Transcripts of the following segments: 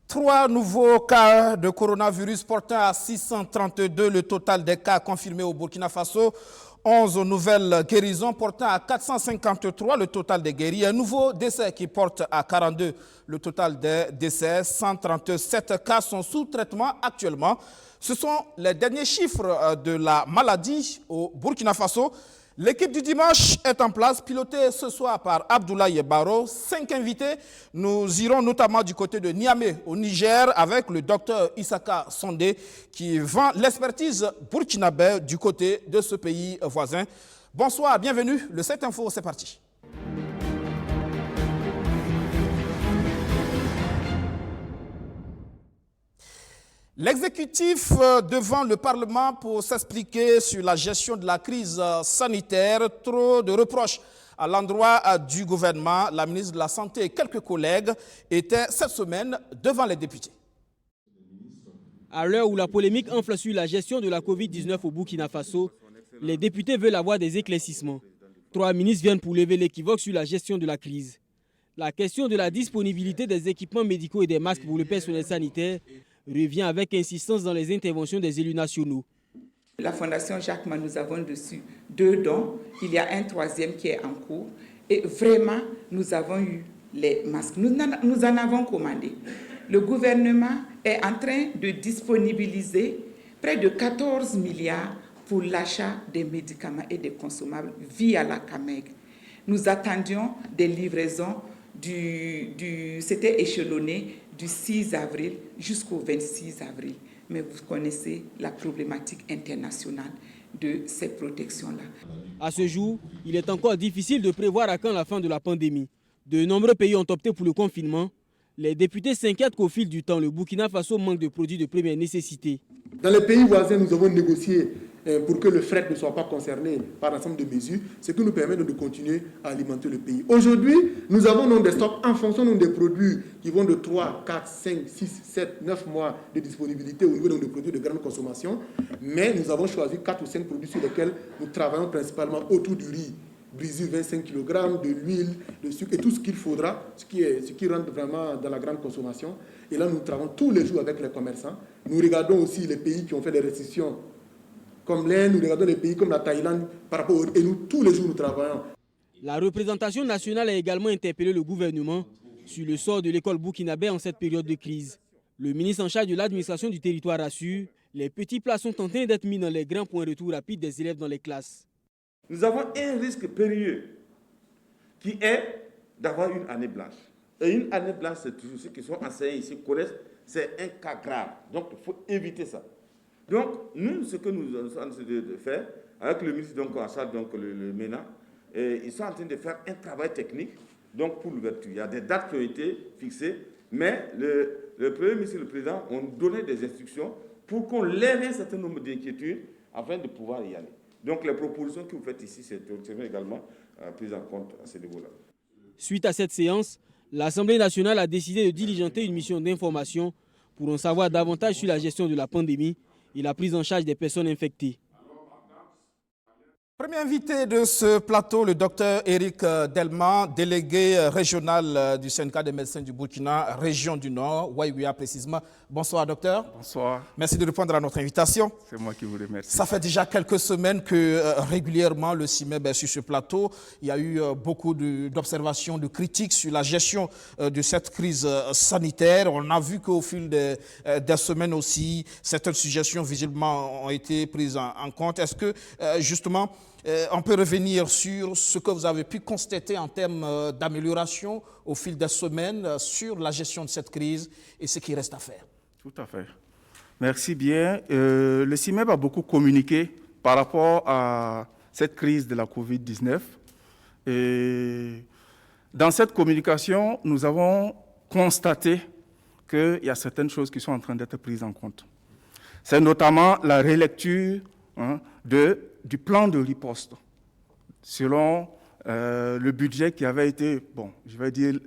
3 nouveaux cas de coronavirus portant à 632 le total des cas confirmés au Burkina Faso. 11 nouvelles guérisons portant à 453 le total des guéris. Un nouveau décès qui porte à 42 le total des décès. 137 cas sont sous traitement actuellement. Ce sont les derniers chiffres de la maladie au Burkina Faso. L'équipe du dimanche est en place, pilotée ce soir par Abdoulaye Baro. 5 invités. Nous irons notamment du côté de Niamey, au Niger, avec le docteur Issaka Sondé, qui vend l'expertise burkinabé du côté de ce pays voisin. Bonsoir, bienvenue. Le 7 Info, c'est parti. L'exécutif devant le Parlement pour s'expliquer sur la gestion de la crise sanitaire. Trop de reproches à l'endroit du gouvernement. La ministre de la Santé et quelques collègues étaient cette semaine devant les députés. À l'heure où la polémique enfle sur la gestion de la Covid-19 au Burkina Faso, les députés veulent avoir des éclaircissements. 3 ministres viennent pour lever l'équivoque sur la gestion de la crise. La question de la disponibilité des équipements médicaux et des masques pour le personnel sanitaire revient avec insistance dans les interventions des élus nationaux. La Fondation Jacques Ma, nous avons dessus 2 dons. Il y a un 3e qui est en cours. Et vraiment, nous avons eu les masques. Nous en avons commandé. Le gouvernement est en train de disponibiliser près de 14 milliards pour l'achat des médicaments et des consommables via la CAMEG. Nous attendions des livraisons c'était échelonné du 6 avril jusqu'au 26 avril. Mais vous connaissez la problématique internationale de ces protections-là. À ce jour, il est encore difficile de prévoir à quand la fin de la pandémie. De nombreux pays ont opté pour le confinement. Les députés s'inquiètent qu'au fil du temps, le Burkina Faso manque de produits de première nécessité. Dans les pays voisins, nous avons négocié pour que le fret ne soit pas concerné par l'ensemble de mesures, ce qui nous permet de continuer à alimenter le pays. Aujourd'hui, nous avons des stocks en fonction des produits qui vont de 3, 4, 5, 6, 7, 9 mois de disponibilité au niveau des produits de grande consommation. Mais nous avons choisi 4 ou 5 produits sur lesquels nous travaillons principalement autour du riz. Brésil 25 kg, de l'huile, de sucre et tout ce qu'il faudra, ce qui rentre vraiment dans la grande consommation. Et là, nous travaillons tous les jours avec les commerçants. Nous regardons aussi les pays qui ont fait des restrictions, comme l'Inde, nous regardons les pays comme la Thaïlande, et nous, tous les jours, nous travaillons. La représentation nationale a également interpellé le gouvernement sur le sort de l'école burkinabé en cette période de crise. Le ministre en charge de l'administration du territoire assure, les petits plats sont en train d'être mis dans les grands points de retour rapides des élèves dans les classes. Nous avons un risque périlleux qui est d'avoir une année blanche. Et une année blanche, c'est toujours ceux qui sont enseignés ici connaissent, c'est un cas grave. Donc, il faut éviter ça. Donc, nous, ce que nous sommes en train de faire, avec le ministre donc, en charge, donc le MENA, ils sont en train de faire un travail technique donc, pour l'ouverture. Il y a des dates qui ont été fixées, mais le Premier ministre et le Président ont donné des instructions pour qu'on lève un certain nombre d'inquiétudes afin de pouvoir y aller. Donc, les propositions que vous faites ici, c'est également prises en compte à ce niveau-là. Suite à cette séance, l'Assemblée nationale a décidé de diligenter une mission d'information pour en savoir davantage sur la gestion de la pandémie et la prise en charge des personnes infectées. Premier invité de ce plateau, le docteur Éric Delman, délégué régional du syndicat des médecins du Burkina, région du Nord, Ouaïouia précisément. Bonsoir docteur. Bonsoir. Merci de répondre à notre invitation. C'est moi qui vous remercie. Ça fait déjà quelques semaines que régulièrement le CIMEB est sur ce plateau. Il y a eu beaucoup d'observations, de critiques sur la gestion de cette crise sanitaire. On a vu qu'au fil des semaines aussi, certaines suggestions visiblement ont été prises en compte. Est-ce que justement, on peut revenir sur ce que vous avez pu constater en termes d'amélioration au fil des semaines sur la gestion de cette crise et ce qui reste à faire? Tout à fait. Merci bien. Le CIMEB a beaucoup communiqué par rapport à cette crise de la Covid-19. Et dans cette communication, nous avons constaté qu'il y a certaines choses qui sont en train d'être prises en compte. C'est notamment la relecture du plan de riposte selon le budget qui avait été, bon, je vais dire,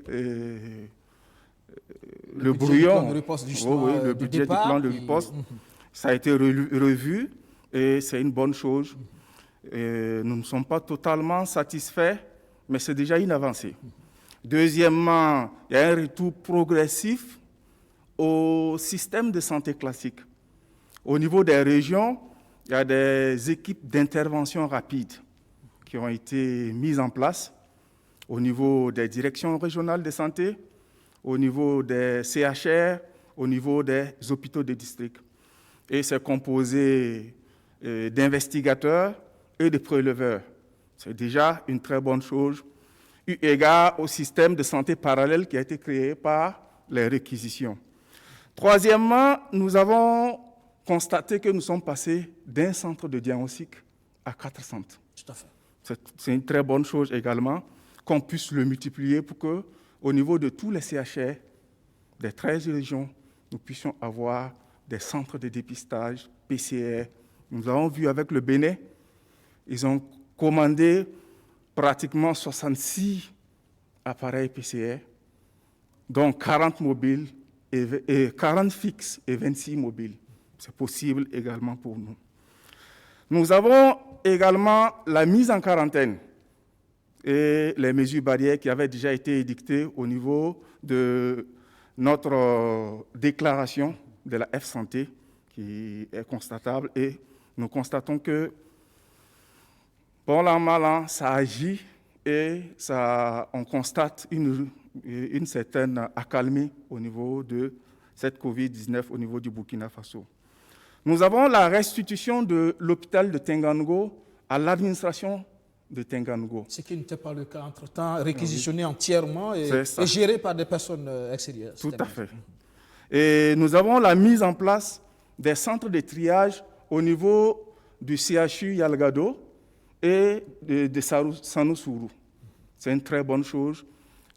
le brouillon, le budget du plan de riposte, ça a été revu et c'est une bonne chose. Et nous ne sommes pas totalement satisfaits, mais c'est déjà une avancée. Deuxièmement, il y a un retour progressif au système de santé classique. Au niveau des régions, il y a des équipes d'intervention rapide qui ont été mises en place au niveau des directions régionales de santé, au niveau des CHR, au niveau des hôpitaux de district. Et c'est composé d'investigateurs et de préleveurs. C'est déjà une très bonne chose, eu égard au système de santé parallèle qui a été créé par les réquisitions. Troisièmement, nous avons constaté que nous sommes passés d'un centre de diagnostic à 4 centres. Tout à fait. C'est une très bonne chose également, qu'on puisse le multiplier pour que, au niveau de tous les CHR, des 13 régions, nous puissions avoir des centres de dépistage, PCR. Nous avons vu avec le Bénin, ils ont commandé pratiquement 66 appareils PCR, dont 40 mobiles, et 40 fixes et 26 mobiles. C'est possible également pour nous. Nous avons également la mise en quarantaine et les mesures barrières qui avaient déjà été édictées au niveau de notre déclaration de la F-Santé qui est constatable, et nous constatons que, bon an, mal an, ça agit et on constate une certaine accalmie au niveau de cette Covid-19 au niveau du Burkina Faso. Nous avons la restitution de l'hôpital de Tengango à l'administration de Tengango. Ce qui n'était pas le cas entre-temps, réquisitionné entièrement et géré par des personnes extérieures. Tout à fait. Et nous avons la mise en place des centres de triage au niveau du CHU Yalgado et de Sanoussourou. C'est une très bonne chose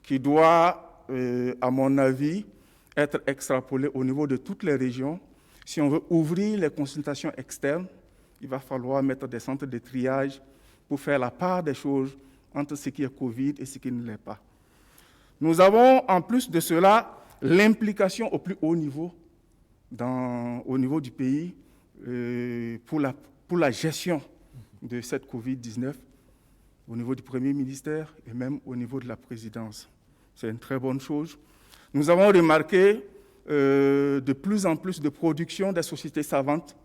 qui doit, à mon avis, être extrapolée au niveau de toutes les régions. Si on veut ouvrir les consultations externes, il va falloir mettre des centres de triage pour faire la part des choses entre ce qui est Covid et ce qui ne l'est pas. Nous avons, en plus de cela, l'implication au plus haut niveau, au niveau du pays, pour la gestion de cette Covid-19, au niveau du Premier ministère et même au niveau de la présidence. C'est une très bonne chose. Nous avons remarqué de plus en plus de production des sociétés savantes,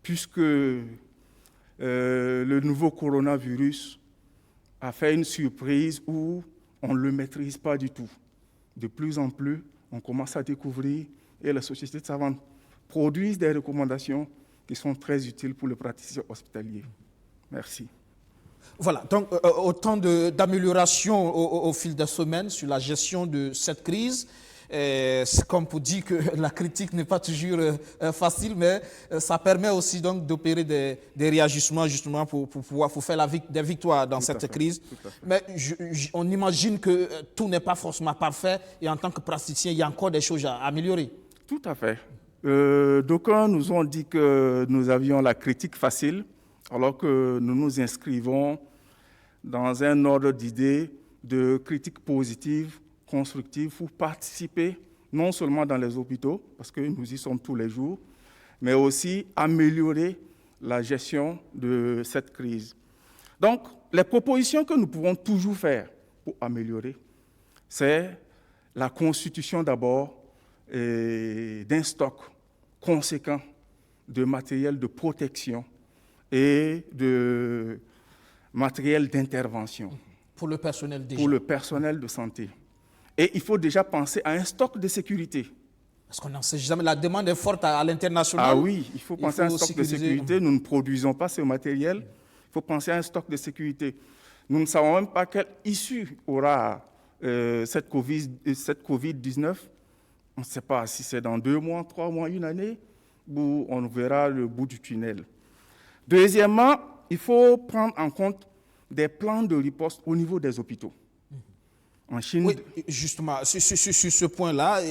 puisque le nouveau coronavirus a fait une surprise où on ne le maîtrise pas du tout. De plus en plus, on commence à découvrir, et les sociétés savantes produisent des recommandations qui sont très utiles pour le praticien hospitalier. Merci. Voilà, donc autant d'améliorations au fil des semaines sur la gestion de cette crise. C'est comme pour dire que la critique n'est pas toujours facile, mais ça permet aussi donc d'opérer des réajustements justement pour faire des victoires dans cette crise. Mais on imagine que tout n'est pas forcément parfait et en tant que praticien, il y a encore des choses à améliorer. Tout à fait. D'aucuns nous ont dit que nous avions la critique facile, alors que nous nous inscrivons dans un ordre d'idées de critique positive, constructive, pour participer non seulement dans les hôpitaux, parce que nous y sommes tous les jours, mais aussi améliorer la gestion de cette crise. Donc, les propositions que nous pouvons toujours faire pour améliorer, c'est la constitution d'abord d'un stock conséquent de matériel de protection et de matériel d'intervention. Pour le personnel déjà. Pour le personnel de santé. Et il faut déjà penser à un stock de sécurité. Parce qu'on n'en sait jamais, la demande est forte à l'international. Ah oui, il faut penser à un stock de sécurité. Nous ne produisons pas ce matériel. Il faut penser à un stock de sécurité. Nous ne savons même pas quelle issue aura cette COVID-19. On ne sait pas si c'est dans 2 mois, 3 mois, 1 année, où on verra le bout du tunnel. Deuxièmement, il faut prendre en compte des plans de riposte au niveau des hôpitaux. En Chine, oui, justement, sur ce point-là,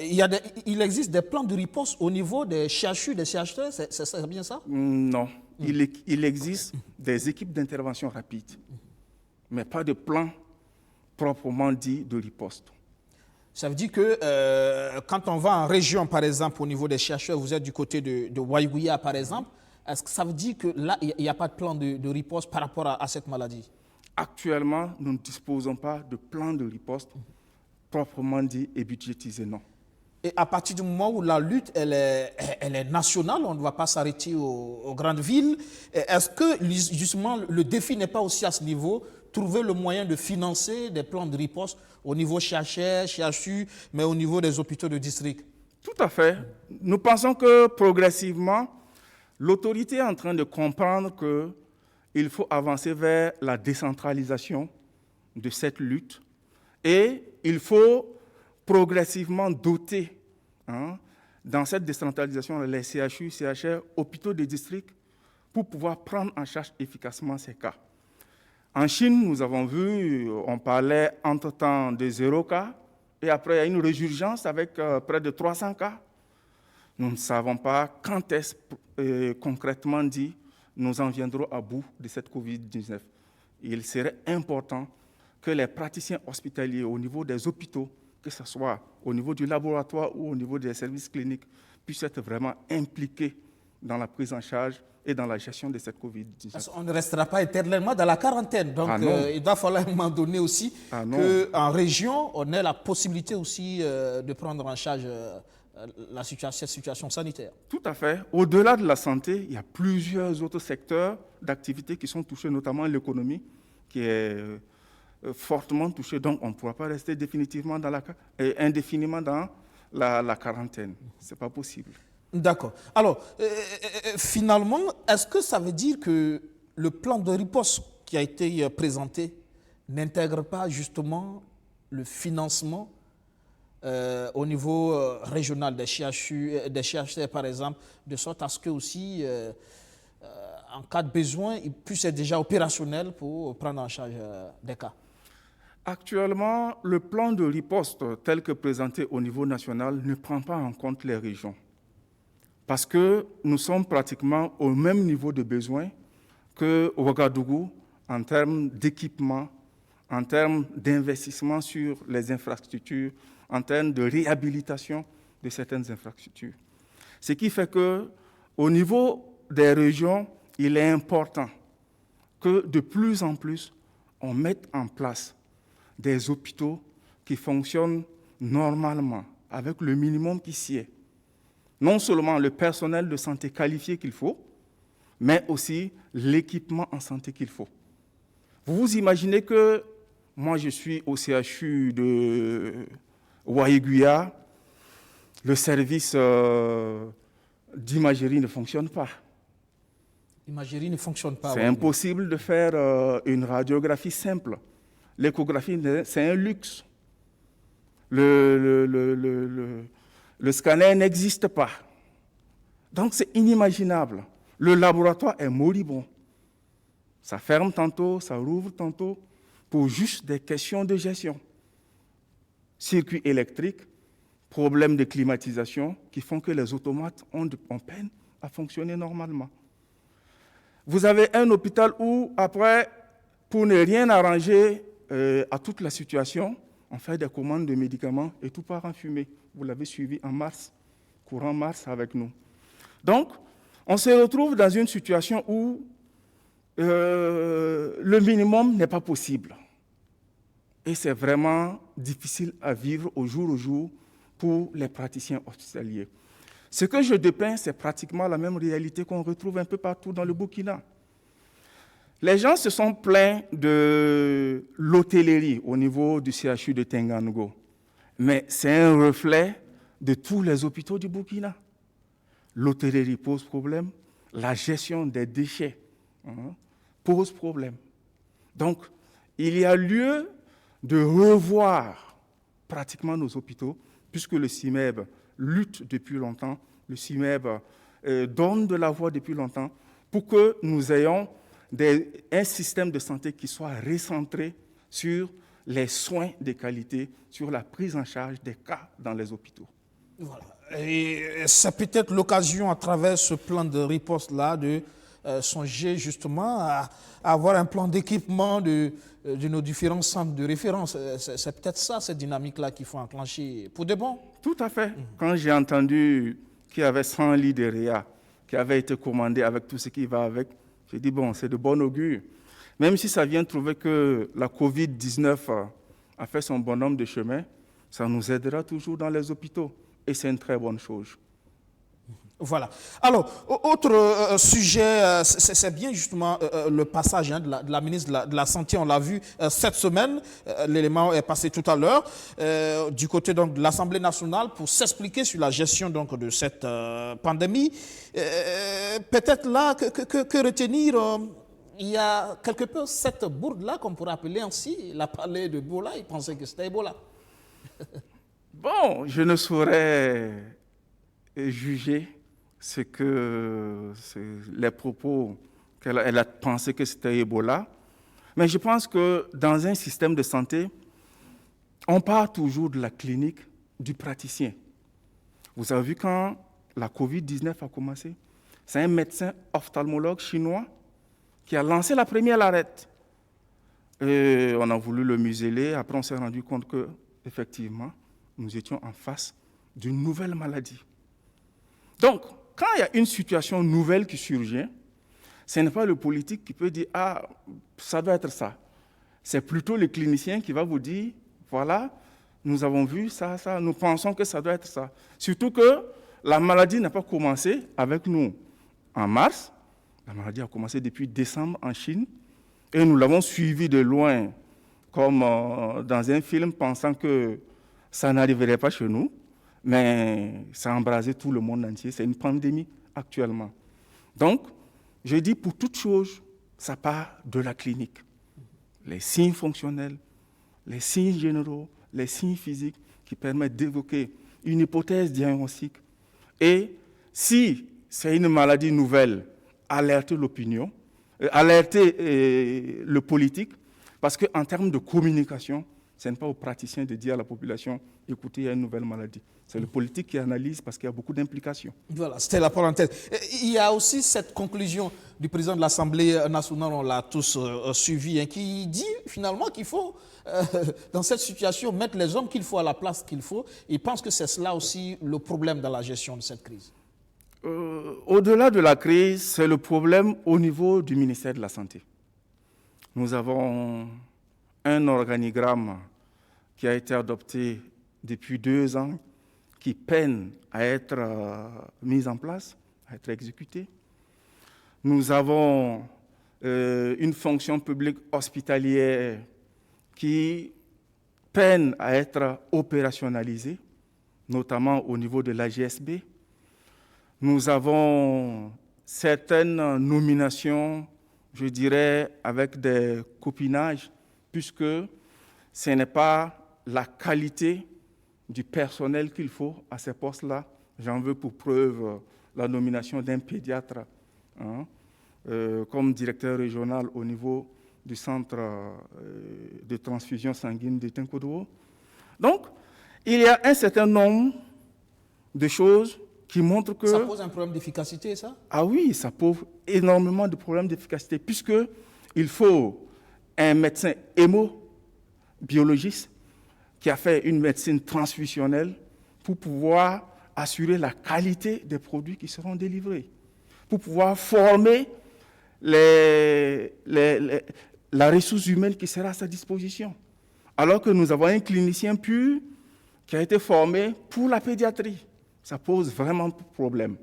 il existe des plans de riposte au niveau des CHU, des CHT, c'est bien ça? Non, il existe des équipes d'intervention rapide, mais pas de plan proprement dit de riposte. Ça veut dire que quand on va en région, par exemple, au niveau des CHU, vous êtes du côté de Waïgouya, par exemple, est-ce que ça veut dire que là, il n'y a pas de plan de riposte par rapport à cette maladie? Actuellement, nous ne disposons pas de plan de riposte proprement dit et budgétisé, non. Et à partir du moment où la lutte elle est nationale, on ne va pas s'arrêter aux grandes villes. Est-ce que justement le défi n'est pas aussi à ce niveau, trouver le moyen de financer des plans de riposte au niveau CHR, CHU, mais au niveau des hôpitaux de district? Tout à fait. Nous pensons que progressivement, l'autorité est en train de comprendre qu'il faut avancer vers la décentralisation de cette lutte et il faut progressivement doter dans cette décentralisation les CHU, CHR, hôpitaux de district pour pouvoir prendre en charge efficacement ces cas. En Chine, nous avons vu, on parlait entre-temps de 0 cas et après il y a une résurgence avec près de 300 cas. Nous ne savons pas quand est-ce concrètement dit nous en viendrons à bout de cette Covid-19. Il serait important que les praticiens hospitaliers au niveau des hôpitaux, que ce soit au niveau du laboratoire ou au niveau des services cliniques, puissent être vraiment impliqués dans la prise en charge et dans la gestion de cette Covid-19. On ne restera pas éternellement dans la quarantaine. Donc, il va falloir à un moment donné aussi qu'en région, on ait la possibilité aussi de prendre en charge cette situation sanitaire. Tout à fait. Au-delà de la santé, il y a plusieurs autres secteurs d'activité qui sont touchés, notamment l'économie, qui est fortement touchée. Donc, on ne pourra pas rester définitivement indéfiniment dans la quarantaine. Ce n'est pas possible. D'accord. Alors, finalement, est-ce que ça veut dire que le plan de riposte qui a été présenté n'intègre pas justement le financement au niveau régional des CHU, des CHR par exemple, de sorte à ce que aussi, en cas de besoin, ils puissent être déjà opérationnels pour prendre en charge des cas? Actuellement, le plan de riposte tel que présenté au niveau national ne prend pas en compte les régions. Parce que nous sommes pratiquement au même niveau de besoin que Ouagadougou en termes d'équipement, en termes d'investissement sur les infrastructures, en termes de réhabilitation de certaines infrastructures. Ce qui fait qu'au niveau des régions, il est important que de plus en plus, on mette en place des hôpitaux qui fonctionnent normalement, avec le minimum qui s'y est. Non seulement le personnel de santé qualifié qu'il faut, mais aussi l'équipement en santé qu'il faut. Vous vous imaginez que moi, je suis au CHU de Waïguya, le service d'imagerie ne fonctionne pas. L'imagerie ne fonctionne pas. C'est impossible de faire une radiographie simple. L'échographie, c'est un luxe. Le scanner n'existe pas. Donc, c'est inimaginable. Le laboratoire est moribond. Ça ferme tantôt, ça rouvre tantôt, pour juste des questions de gestion. Circuit électrique, problèmes de climatisation qui font que les automates ont peine à fonctionner normalement. Vous avez un hôpital où, après, pour ne rien arranger à toute la situation, on fait des commandes de médicaments et tout part en fumée. Vous l'avez suivi en mars, courant mars avec nous. Donc, on se retrouve dans une situation où le minimum n'est pas possible. Et c'est vraiment difficile à vivre au jour pour les praticiens hospitaliers. Ce que je dépeins, c'est pratiquement la même réalité qu'on retrouve un peu partout dans le Burkina. Les gens se sont plaints de l'hôtellerie au niveau du CHU de Tengango. Mais c'est un reflet de tous les hôpitaux du Burkina. L'hôtellerie pose problème, la gestion des déchets pose problème. Donc, il y a lieu de revoir pratiquement nos hôpitaux, puisque le CIMEB lutte depuis longtemps, le CIMEB donne de la voix depuis longtemps, pour que nous ayons un système de santé qui soit recentré sur les soins de qualité, sur la prise en charge des cas dans les hôpitaux. Voilà. Et c'est peut-être l'occasion, à travers ce plan de riposte-là, de songer justement à avoir un plan d'équipement de nos différents centres de référence. C'est peut-être ça, cette dynamique-là qu'il faut enclencher pour de bon. Tout à fait. Quand j'ai entendu qu'il y avait 100 lits de réa qui avaient été commandés avec tout ce qui va avec, j'ai dit, bon, c'est de bon augure. Même si ça vient trouver que la Covid-19 a fait son bonhomme de chemin, ça nous aidera toujours dans les hôpitaux. et c'est une très bonne chose. Voilà. Alors, autre sujet, c'est bien justement le passage de la ministre de la Santé, on l'a vu cette semaine, l'élément est passé tout à l'heure, du côté donc, de l'Assemblée nationale pour s'expliquer sur la gestion donc, de cette pandémie. Peut-être là, que retenir il y a quelque peu cette bourde-là qu'on pourrait appeler ainsi, il a parlé de Ebola, il pensait que c'était Ebola. Bon, je ne saurais juger les propos qu'elle a pensé que c'était Ebola. Mais je pense que dans un système de santé, on part toujours de la clinique du praticien. Vous avez vu quand la COVID-19 a commencé, c'est un médecin ophtalmologue chinois qui a lancé la première arrête. Et on a voulu le museler. Après, on s'est rendu compte que, effectivement, nous étions en face d'une nouvelle maladie. Donc, quand il y a une situation nouvelle qui surgit, ce n'est pas le politique qui peut dire « Ah, ça doit être ça ». C'est plutôt le clinicien qui va vous dire « Voilà, nous avons vu ça, nous pensons que ça doit être ça ». Surtout que la maladie n'a pas commencé avec nous en mars. La maladie a commencé depuis décembre en Chine et nous l'avons suivi de loin comme dans un film pensant que ça n'arriverait pas chez nous. Mais ça a embrasé tout le monde entier. C'est une pandémie actuellement. Donc, je dis pour toute chose, ça part de la clinique. Les signes fonctionnels, les signes généraux, les signes physiques qui permettent d'évoquer une hypothèse diagnostique. Et si c'est une maladie nouvelle, alerter l'opinion, alerter le politique, parce qu'en termes de communication, ce n'est pas aux praticiens de dire à la population, écoutez, il y a une nouvelle maladie. C'est le politique qui analyse parce qu'il y a beaucoup d'implications. Voilà, c'était la parenthèse. Il y a aussi cette conclusion du président de l'Assemblée nationale, on l'a tous suivi, qui dit finalement qu'il faut, dans cette situation, mettre les hommes qu'il faut à la place qu'il faut. Il pense que c'est cela aussi le problème dans la gestion de cette crise. Au-delà de la crise, c'est le problème au niveau du ministère de la Santé. Nous avons un organigramme qui a été adopté depuis 2 ans, qui peine à être mis en place, à être exécuté. Nous avons une fonction publique hospitalière qui peine à être opérationnalisée, notamment au niveau de l'AGSB. Nous avons certaines nominations, je dirais, avec des copinages, puisque ce n'est pas la qualité du personnel qu'il faut à ces postes-là. J'en veux pour preuve la nomination d'un pédiatre comme directeur régional au niveau du centre de transfusion sanguine de Tinkodo. Donc, il y a un certain nombre de choses qui montrent que... Ça pose un problème d'efficacité, ça? Ah oui, ça pose énormément de problèmes d'efficacité, puisqu'il faut un médecin hémobiologiste qui a fait une médecine transfusionnelle pour pouvoir assurer la qualité des produits qui seront délivrés, pour pouvoir former la ressource humaine qui sera à sa disposition. Alors que nous avons un clinicien pur qui a été formé pour la pédiatrie. Ça pose vraiment problème.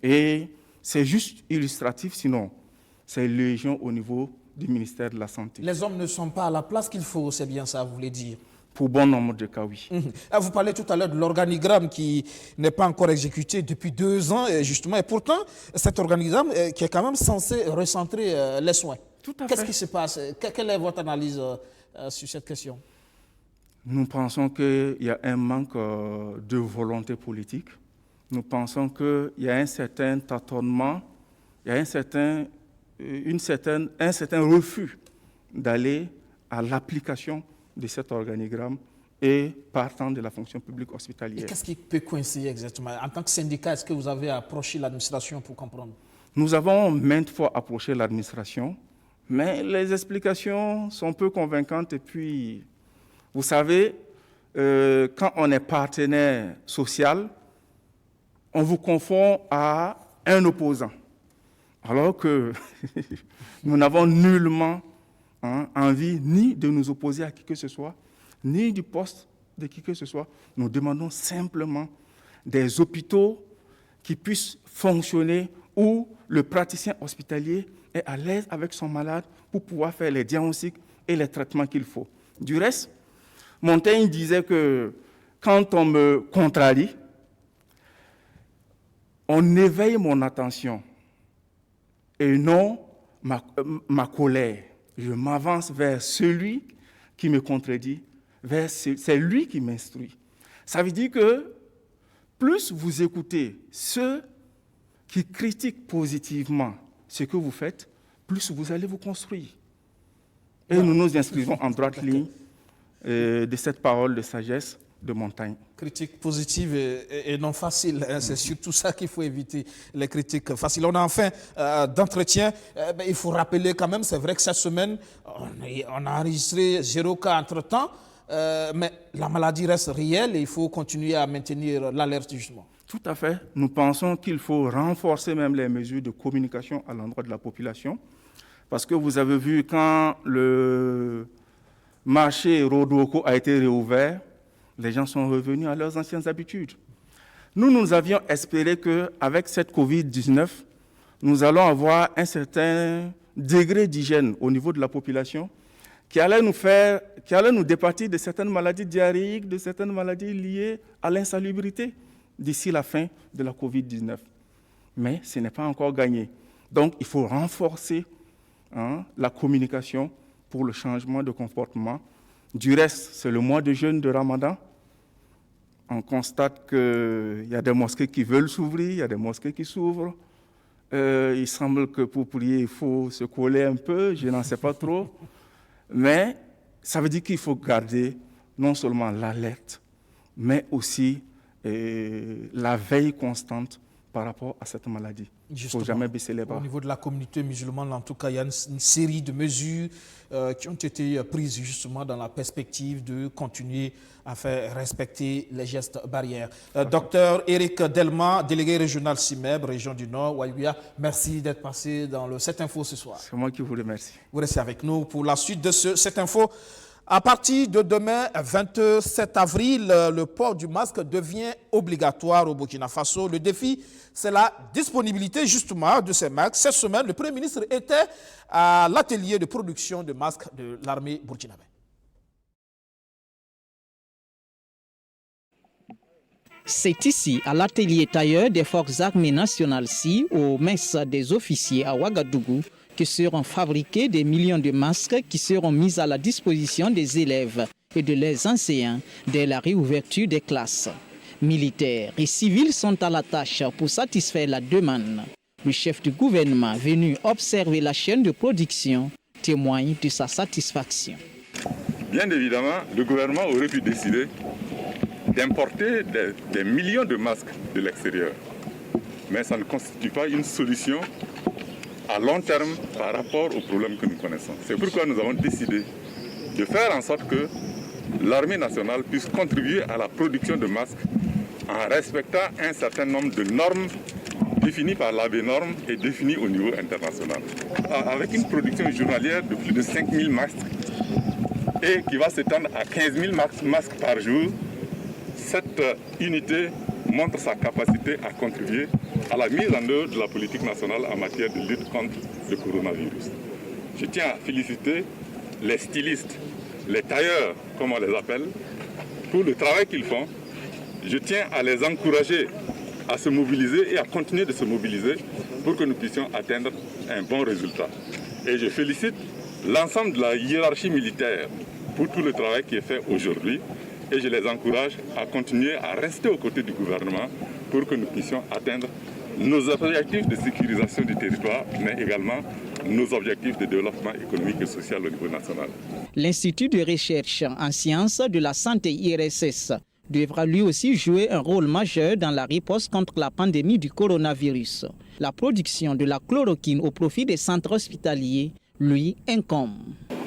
Et c'est juste illustratif, sinon c'est légion au niveau du ministère de la Santé. Les hommes ne sont pas à la place qu'il faut, c'est bien ça, vous voulez dire? Pour bon nombre de cas, oui. Vous parlez tout à l'heure de l'organigramme qui n'est pas encore exécuté depuis 2 ans, justement. Et pourtant, cet organigramme qui est quand même censé recentrer les soins. Tout à fait. Qu'est-ce qui se passe? Quelle est votre analyse sur cette question? Nous pensons qu'il y a un manque de volonté politique. Nous pensons qu'il y a un certain tâtonnement, il y a un certain refus d'aller à l'application de cet organigramme et partant de la fonction publique hospitalière. Et qu'est-ce qui peut coincer exactement? En tant que syndicat, est-ce que vous avez approché l'administration pour comprendre? Nous avons maintes fois approché l'administration, mais les explications sont peu convaincantes. Et puis, vous savez, quand on est partenaire social, on vous confond à un opposant. Alors que nous n'avons nullement envie ni de nous opposer à qui que ce soit, ni du poste de qui que ce soit. Nous demandons simplement des hôpitaux qui puissent fonctionner, où le praticien hospitalier est à l'aise avec son malade pour pouvoir faire les diagnostics et les traitements qu'il faut. Du reste, Montaigne disait que quand on me contrarie, on éveille mon attention et non ma colère. Je m'avance vers celui qui me contredit, c'est lui qui m'instruit. Ça veut dire que plus vous écoutez ceux qui critiquent positivement ce que vous faites, plus vous allez vous construire. Et nous nous inscrivons en droite ligne de cette parole de sagesse de Montaigne. Critique positive et non facile, hein, c'est surtout ça qu'il faut éviter, les critiques faciles. On a enfin d'entretien, il faut rappeler quand même, c'est vrai que cette semaine, on a enregistré 0 cas entre-temps, mais la maladie reste réelle et il faut continuer à maintenir l'alerte justement. Tout à fait. Nous pensons qu'il faut renforcer même les mesures de communication à l'endroit de la population, parce que vous avez vu quand le marché Rodoko a été réouvert, les gens sont revenus à leurs anciennes habitudes. Nous avions espéré qu'avec cette Covid-19, nous allons avoir un certain degré d'hygiène au niveau de la population qui allait nous départir de certaines maladies diarrhéiques, de certaines maladies liées à l'insalubrité d'ici la fin de la Covid-19. Mais ce n'est pas encore gagné. Donc, il faut renforcer la communication pour le changement de comportement. Du reste, c'est le mois de jeûne de Ramadan. On constate qu'il y a des mosquées qui veulent s'ouvrir, il y a des mosquées qui s'ouvrent. Il semble que pour prier, il faut se coller un peu, je n'en sais pas trop. Mais ça veut dire qu'il faut garder non seulement l'alerte, mais aussi la veille constante par rapport à cette maladie. Il ne faut jamais baisser les bras. Au niveau de la communauté musulmane, en tout cas, il y a une série de mesures qui ont été prises justement dans la perspective de continuer à faire respecter les gestes barrières. Docteur Éric Delma, délégué régional CIMEB, région du Nord, Ouaïbia, merci d'être passé dans le 7 Info ce soir. C'est moi qui vous remercie. Vous restez avec nous pour la suite de ce 7 Info. À partir de demain, 27 avril, le port du masque devient obligatoire au Burkina Faso. Le défi, c'est la disponibilité justement de ces masques. Cette semaine, le Premier ministre était à l'atelier de production de masques de l'armée burkinabé. C'est ici, à l'atelier tailleur des forces armées nationales SI, au mess des officiers à Ouagadougou, que seront fabriqués des millions de masques qui seront mis à la disposition des élèves et de leurs enseignants dès la réouverture des classes. Militaires et civils sont à la tâche pour satisfaire la demande. Le chef du gouvernement, venu observer la chaîne de production, témoigne de sa satisfaction. Bien évidemment, le gouvernement aurait pu décider d'importer des millions de masques de l'extérieur. Mais ça ne constitue pas une solution à long terme par rapport aux problèmes que nous connaissons. C'est pourquoi nous avons décidé de faire en sorte que l'armée nationale puisse contribuer à la production de masques en respectant un certain nombre de normes définies par l'ABNorm et définies au niveau international. Avec une production journalière de plus de 5000 masques et qui va s'étendre à 15 000 masques par jour, cette unité montre sa capacité à contribuer à la mise en œuvre de la politique nationale en matière de lutte contre le coronavirus. Je tiens à féliciter les stylistes, les tailleurs, comme on les appelle, pour le travail qu'ils font. Je tiens à les encourager à se mobiliser et à continuer de se mobiliser pour que nous puissions atteindre un bon résultat. Et je félicite l'ensemble de la hiérarchie militaire pour tout le travail qui est fait aujourd'hui. Et je les encourage à continuer à rester aux côtés du gouvernement pour que nous puissions atteindre nos objectifs de sécurisation du territoire, mais également nos objectifs de développement économique et social au niveau national. L'Institut de recherche en sciences de la santé IRSS devra lui aussi jouer un rôle majeur dans la riposte contre la pandémie du coronavirus. La production de la chloroquine au profit des centres hospitaliers lui incombe.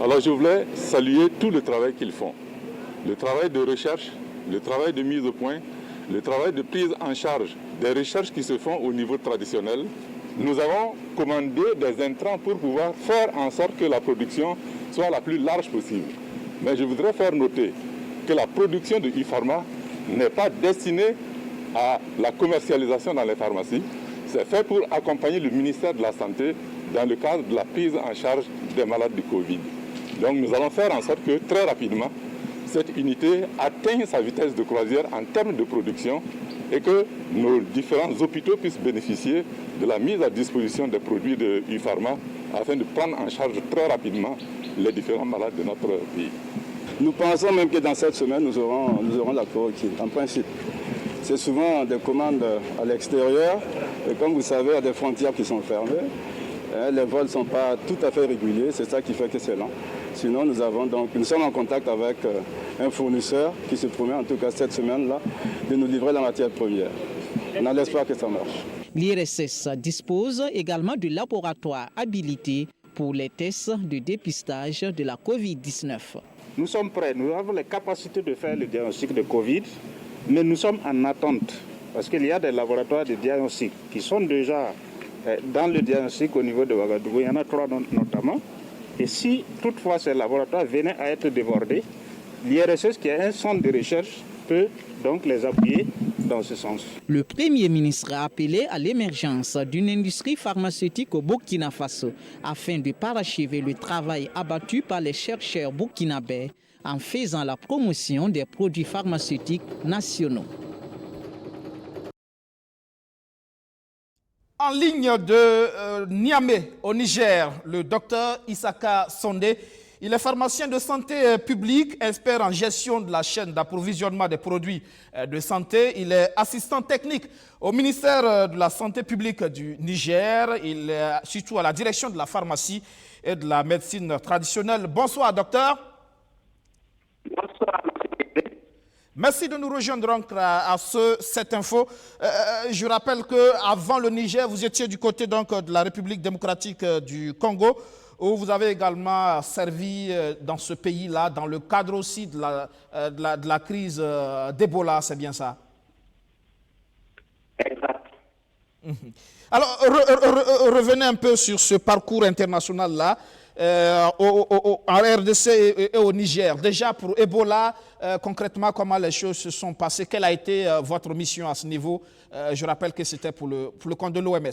Alors je voulais saluer tout le travail qu'ils font. Le travail de recherche, le travail de mise au point, le travail de prise en charge des recherches qui se font au niveau traditionnel. Nous avons commandé des intrants pour pouvoir faire en sorte que la production soit la plus large possible. Mais je voudrais faire noter que la production de e-pharma n'est pas destinée à la commercialisation dans les pharmacies. C'est fait pour accompagner le ministère de la Santé dans le cadre de la prise en charge des malades du Covid. Donc nous allons faire en sorte que très rapidement, cette unité atteigne sa vitesse de croisière en termes de production et que nos différents hôpitaux puissent bénéficier de la mise à disposition des produits de UPharma afin de prendre en charge très rapidement les différents malades de notre pays. Nous pensons même que dans cette semaine, nous aurons la chloroquine, en principe. C'est souvent des commandes à l'extérieur et comme vous savez, il y a des frontières qui sont fermées. Les vols ne sont pas tout à fait réguliers, c'est ça qui fait que c'est lent. Sinon, nous sommes en contact avec un fournisseur qui se promet, en tout cas cette semaine-là, de nous livrer la matière première. On a l'espoir que ça marche. L'IRSS dispose également de laboratoires habilités pour les tests de dépistage de la COVID-19. Nous sommes prêts, nous avons les capacités de faire le diagnostic de Covid, mais nous sommes en attente parce qu'il y a des laboratoires de diagnostic qui sont déjà dans le diagnostic au niveau de Ouagadougou. Il y en a 3 notamment. Et si toutefois ces laboratoires venaient à être débordés, l'IRSS, qui est un centre de recherche, peut donc les appuyer dans ce sens. Le Premier ministre a appelé à l'émergence d'une industrie pharmaceutique au Burkina Faso afin de parachever le travail abattu par les chercheurs burkinabés en faisant la promotion des produits pharmaceutiques nationaux. En ligne de Niamey, au Niger, le docteur Isaka Sondé, il est pharmacien de santé publique, expert en gestion de la chaîne d'approvisionnement des produits de santé. Il est assistant technique au ministère de la Santé publique du Niger. Il est surtout à la direction de la pharmacie et de la médecine traditionnelle. Bonsoir, docteur. Bonsoir, monsieur. Merci de nous rejoindre donc à cette info. Je rappelle qu'avant le Niger, vous étiez du côté donc, de la République démocratique du Congo, où vous avez également servi dans ce pays-là, dans le cadre aussi de la crise d'Ebola, c'est bien ça? Exact. Alors, revenez un peu sur ce parcours international-là. En RDC et au Niger. Déjà pour Ebola, concrètement, comment les choses se sont passées? Quelle a été votre mission à ce niveau? Je rappelle que c'était pour le compte de l'OMS.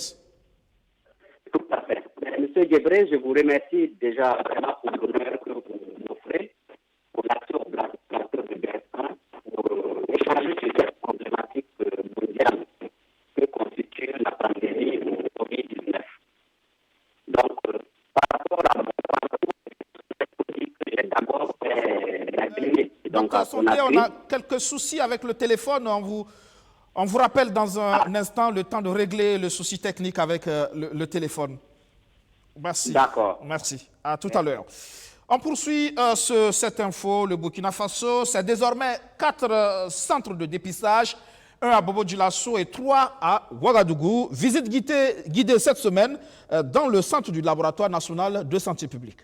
Tout à fait. Monsieur Guébré, je vous remercie déjà vraiment pour l'honneur que vous m'offrez pour l'action de la plateforme de Bertrand pour échanger sur cette problématique mondiale que constitue la pandémie Covid-19. Donc, par rapport à d'abord la clinique. Donc, on a quelques soucis avec le téléphone. On vous rappelle dans un instant le temps de régler le souci technique avec le téléphone. Merci. D'accord. Merci. À tout à l'heure. On poursuit cette info. Le Burkina Faso, c'est désormais 4 centres de dépistage, 1 à Bobo-Dioulasso et 3 à Ouagadougou. Visite guidée cette semaine dans le centre du laboratoire national de santé publique.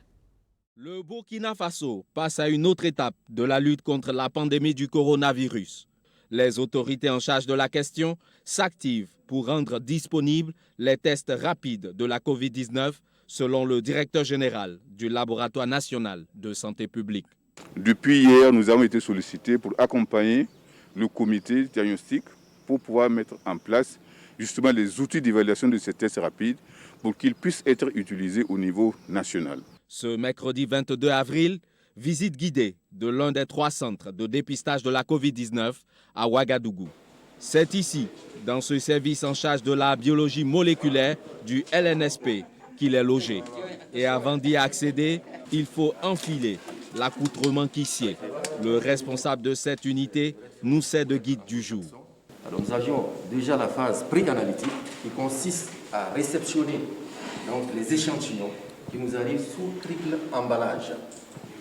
Le Burkina Faso passe à une autre étape de la lutte contre la pandémie du coronavirus. Les autorités en charge de la question s'activent pour rendre disponibles les tests rapides de la COVID-19 selon le directeur général du laboratoire national de santé publique. Depuis hier, nous avons été sollicités pour accompagner le comité diagnostic pour pouvoir mettre en place justement les outils d'évaluation de ces tests rapides pour qu'ils puissent être utilisés au niveau national. Ce mercredi 22 avril, visite guidée de l'un des 3 centres de dépistage de la COVID-19 à Ouagadougou. C'est ici, dans ce service en charge de la biologie moléculaire du LNSP, qu'il est logé. Et avant d'y accéder, il faut enfiler l'accoutrement qui sied. Le responsable de cette unité nous sert de guide du jour. Alors, nous avions déjà la phase pré-analytique qui consiste à réceptionner donc, les échantillons qui nous arrivent sous triple emballage.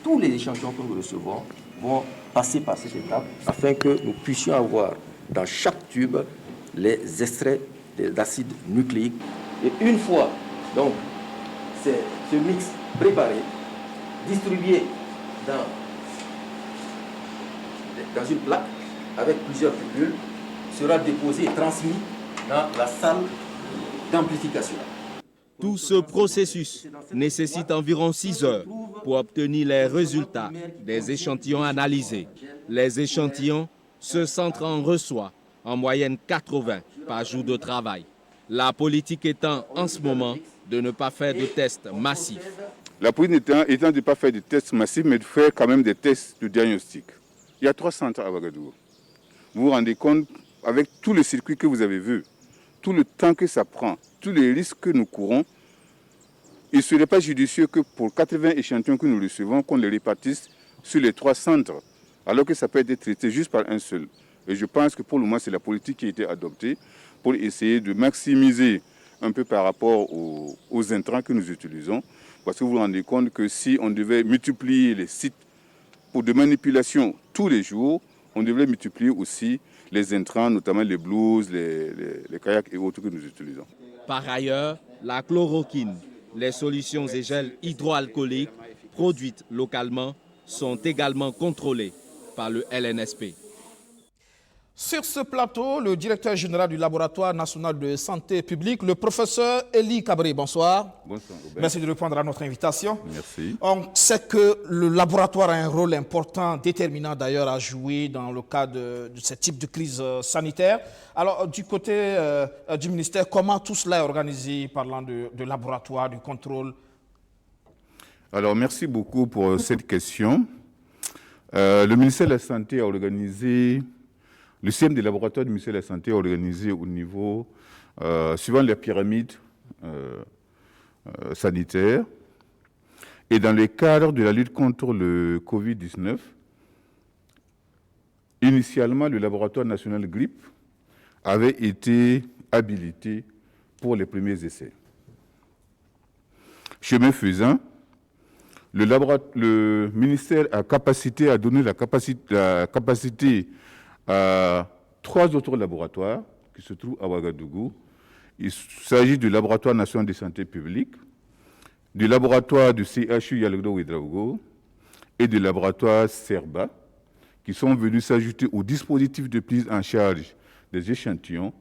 Tous les échantillons que nous recevons vont passer par cette étape afin que nous puissions avoir dans chaque tube les extraits d'acide nucléique. Et une fois donc ce mix préparé, distribué dans une plaque avec plusieurs pilules, sera déposé et transmis dans la salle d'amplification. Tout ce processus nécessite environ 6 heures pour obtenir les résultats des échantillons analysés. Les échantillons, ce centre en reçoit en moyenne 80 par jour de travail. La politique étant en ce moment de ne pas faire de tests massifs. La politique étant de ne pas faire de tests massifs, mais de faire quand même des tests de diagnostic. Il y a 3 centres à Ouagadougou. Vous vous rendez compte, avec tous les circuits que vous avez vus, tout le temps que ça prend, tous les risques que nous courons, il ne serait pas judicieux que pour 80 échantillons que nous recevons, qu'on les répartisse sur les 3 centres, alors que ça peut être traité juste par un seul. Et je pense que pour le moment, c'est la politique qui a été adoptée pour essayer de maximiser un peu par rapport aux intrants que nous utilisons. Parce que vous vous rendez compte que si on devait multiplier les sites pour de manipulation tous les jours, on devrait multiplier aussi les intrants, notamment les blouses, les kayaks et autres que nous utilisons. Par ailleurs, la chloroquine, les solutions et gels hydroalcooliques produites localement sont également contrôlées par le LNSP. Sur ce plateau, le directeur général du laboratoire national de santé publique, le professeur Elie Kabré. Bonsoir. Bonsoir, Robert. Merci de répondre à notre invitation. Merci. On sait que le laboratoire a un rôle important, déterminant d'ailleurs à jouer dans le cas de ce type de crise sanitaire. Alors, du côté du ministère, comment tout cela est organisé, parlant de laboratoire, du contrôle? Alors, merci beaucoup pour cette question. Le ministère de la Santé a organisé... Le système des laboratoires du ministère de la Santé est organisé au niveau, suivant la pyramide sanitaire. Et dans le cadre de la lutte contre le Covid-19, initialement, le laboratoire national grippe avait été habilité pour les premiers essais. Chemin faisant, le ministère a capacité à donner la capacité à 3 autres laboratoires qui se trouvent à Ouagadougou. Il s'agit du laboratoire national de santé publique, du laboratoire du CHU Yalgdo-Ouedraogo et du laboratoire CERBA, qui sont venus s'ajouter au dispositif de prise en charge des échantillons